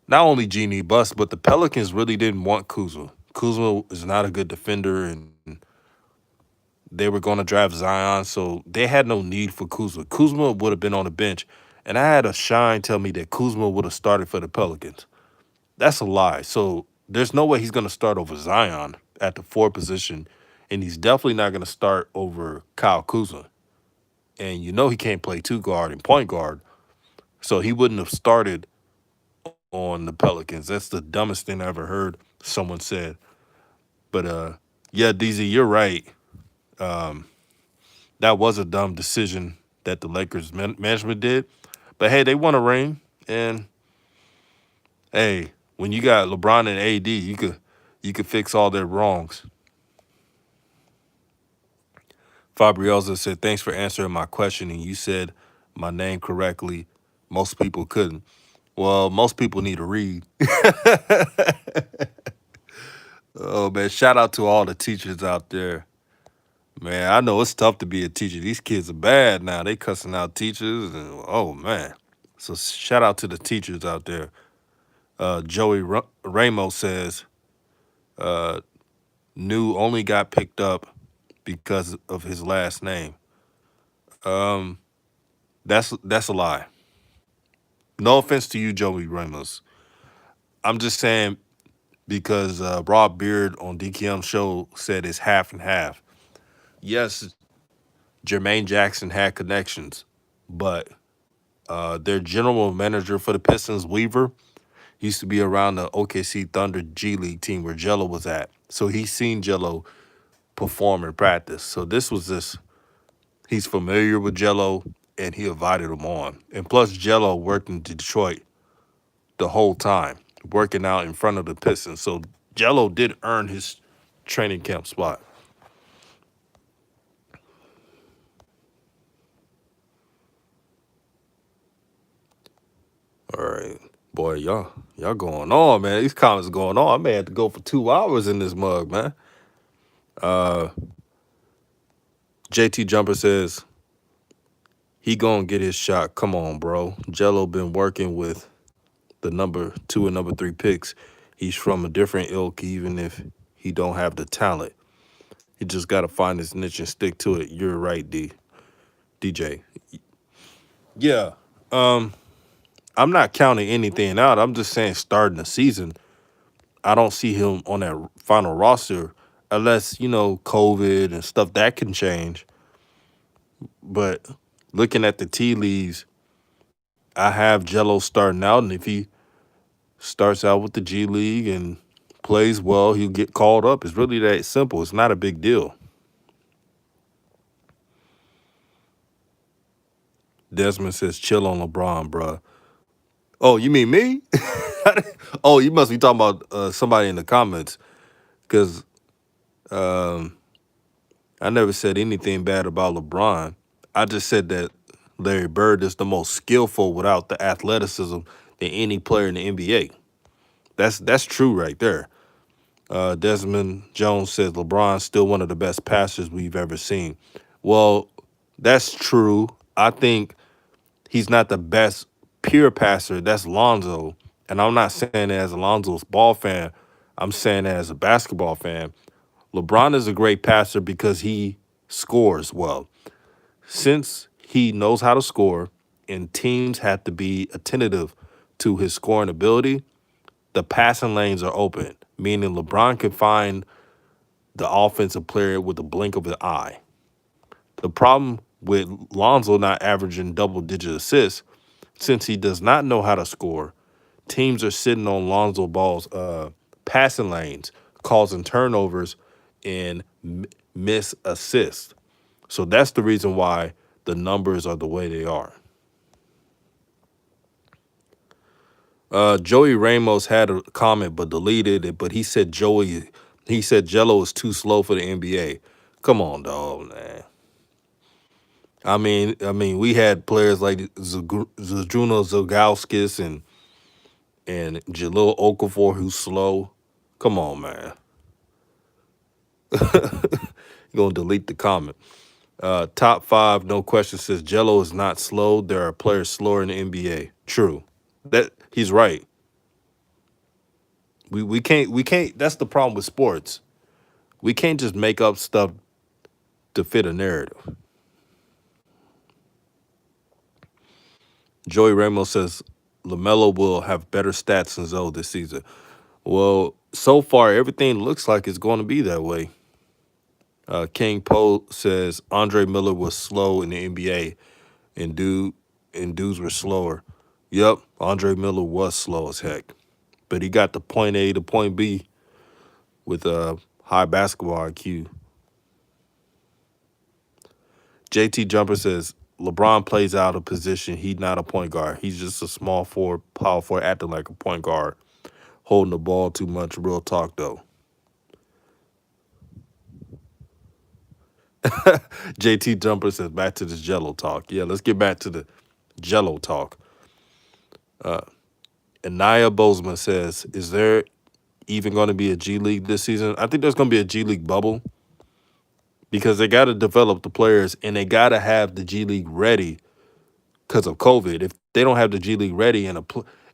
not only Jeannie Buss, but the Pelicans really didn't want Kuzma. Kuzma is not a good defender, and they were going to draft Zion, so they had no need for Kuzma. Kuzma would have been on the bench, and I had a Shine tell me that Kuzma would have started for the Pelicans. That's a lie. So there's no way he's going to start over Zion at the 4 position, and he's definitely not going to start over Kyle Kuzma. And you know he can't play 2 guard and point guard, so he wouldn't have started on the Pelicans. That's the dumbest thing I ever heard someone said. But yeah, DZ, you're right. That was a dumb decision that the Lakers management did. But hey, they won a ring, and hey, when you got LeBron and AD, you could fix all their wrongs. Fabrielza said, "Thanks for answering my question, and you said my name correctly. Most people couldn't. Well, most people need to read." Oh man, shout out to all the teachers out there. Man, I know it's tough to be a teacher. These kids are bad now. They cussing out teachers, and oh man. So shout out to the teachers out there. Joey Ramos says, "New only got picked up because of his last name." Um, that's a lie. No offense to you, Joey Ramos. I'm just saying because Rob Beard on DKM show said it's half and half. Yes, Jermaine Jackson had connections, but their general manager for the Pistons, Weaver, used to be around the OKC Thunder G League team where Jello was at. So he's seen Jello perform in practice. So he's familiar with Jello, and he invited him on. And plus, Jello worked in Detroit the whole time, working out in front of the Pistons. So Jello did earn his training camp spot. All right. Boy, y'all going on, man. These comments going on. I may have to go for 2 hours in this mug, man. JT Jumper says, he gonna get his shot. Come on, bro. Jello been working with the number 2 and number 3 picks. He's from a different ilk, even if he don't have the talent. He just gotta find his niche and stick to it. You're right, DJ. Yeah. I'm not counting anything out. I'm just saying starting the season, I don't see him on that final roster unless, COVID and stuff that can change. But looking at the tea leaves, I have Jello starting out, and if he starts out with the G League and plays well, he'll get called up. It's really that simple. It's not a big deal. Desmond says, chill on LeBron, bruh. Oh, you mean me? Oh, you must be talking about somebody in the comments because I never said anything bad about LeBron. I just said that Larry Bird is the most skillful without the athleticism than any player in the NBA. That's true right there. Desmond Jones says LeBron's still one of the best passers we've ever seen. Well, that's true. I think he's not the best pure passer. That's Lonzo. And I'm not saying that as a Lonzo's ball fan. I'm saying that as a basketball fan. LeBron is a great passer because he scores well. Since he knows how to score and teams have to be attentive to his scoring ability, the passing lanes are open, meaning LeBron can find the offensive player with the blink of an eye. The problem with Lonzo not averaging double-digit assists, since he does not know how to score, teams are sitting on Lonzo Ball's passing lanes, causing turnovers and miss assists. So that's the reason why the numbers are the way they are. Joey Ramos had a comment but deleted it, but he said Jello is too slow for the NBA. Come on, dog, man. We had players like Zadruno Zagauskas and Jalil Okafor who's slow. Come on, man. You gonna delete the comment. Top five, no question, says Jello is not slow. There are players slower in the NBA. True. That he's right. We can't that's the problem with sports. We can't just make up stuff to fit a narrative. Joey Ramos says LaMelo will have better stats than Zoe this season. Well, so far everything looks like it's going to be that way. King Poe says Andre Miller was slow in the NBA, and dudes were slower. Yep, Andre Miller was slow as heck, but he got the point A to point B with a high basketball IQ. JT Jumper says LeBron plays out of position. He's not a point guard. He's just a small forward, power forward, acting like a point guard, holding the ball too much. Real talk though. JT Jumper says back to this Jello talk. Yeah, let's get back to the Jello talk. Anaya Bozeman says, is there even going to be a G League this season? I think there's going to be a G League bubble because they got to develop the players and they got to have the G League ready because of COVID. If they don't have the G League ready and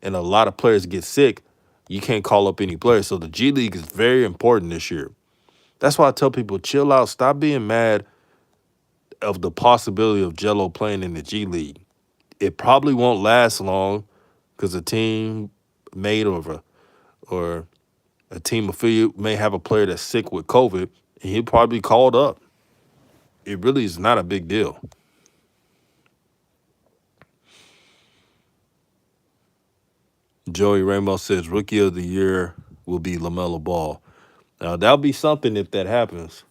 a lot of players get sick, you can't call up any players. So the G League is very important this year. That's why I tell people, chill out. Stop being mad of the possibility of Jello playing in the G League. It probably won't last long because a team made or a team affiliate may have a player that's sick with COVID and he'll probably be called up. It really is not a big deal. Joey Ramos says rookie of the year will be LaMelo Ball. Now that'll be something if that happens.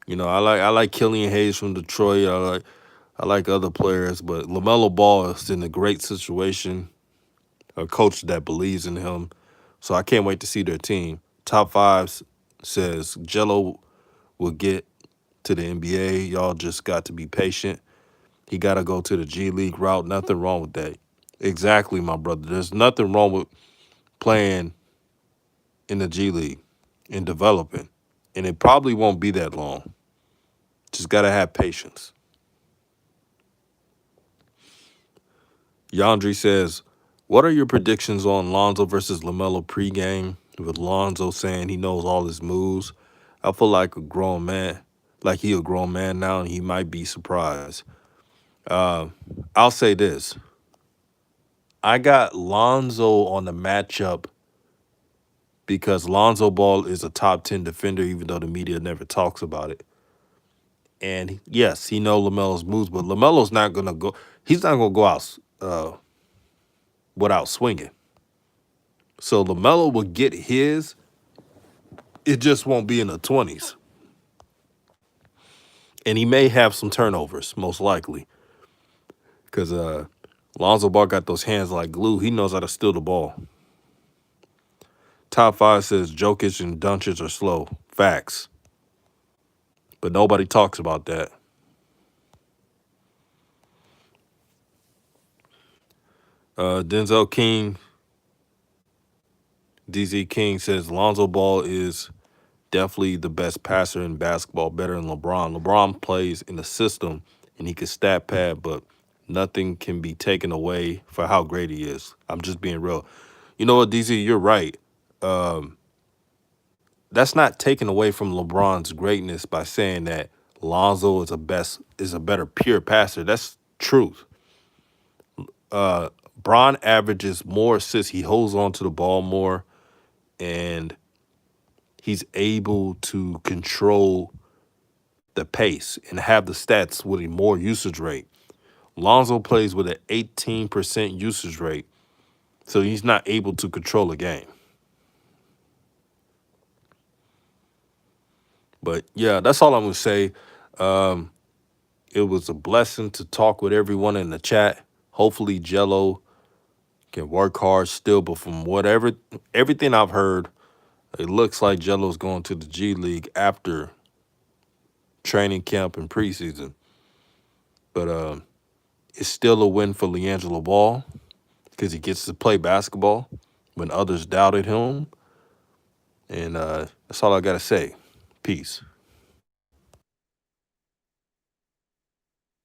You know, I like Killian Hayes from Detroit. I like other players, but LaMelo Ball is in a great situation. A coach that believes in him. So I can't wait to see their team. Top five says Jello will get to the NBA. Y'all just got to be patient. He got to go to the G League route. Nothing wrong with that. Exactly, my brother. There's nothing wrong with playing in the G League and developing. And it probably won't be that long. Just got to have patience. Yandri says, what are your predictions on Lonzo versus LaMelo pregame? With Lonzo saying he knows all his moves. I feel like a grown man, like he a grown man now, and he might be surprised. Uh, I'll say this. I got Lonzo on the matchup because Lonzo Ball is a top 10 defender, even though the media never talks about it. And yes, he know LaMelo's moves, but LaMelo's not gonna go. He's not gonna go out without swinging. So LaMelo will get his. It just won't be in the 20s, and he may have some turnovers, most likely, because Lonzo Ball got those hands like glue. He knows how to steal the ball. Top five says Jokic and Doncic are slow. Facts. But nobody talks about that. Denzel King, DZ King says Lonzo Ball is definitely the best passer in basketball, better than LeBron. LeBron plays in the system and he can stat pad, but nothing can be taken away for how great he is. I'm just being real. You know what, DZ, you're right. Um, that's not taken away from LeBron's greatness by saying that Lonzo is a better pure passer. That's truth. Uh, Bron averages more assists. He holds on to the ball more, and he's able to control the pace and have the stats with a more usage rate. Lonzo plays with an 18% usage rate, so he's not able to control a game. But yeah, that's all I'm gonna say. Um, It was a blessing to talk with everyone in the chat. Hopefully, Jello can work hard still, but from everything I've heard, it looks like Jello's going to the G League after training camp and preseason. But it's still a win for Liangelo Ball because he gets to play basketball when others doubted him. And that's all I got to say. Peace.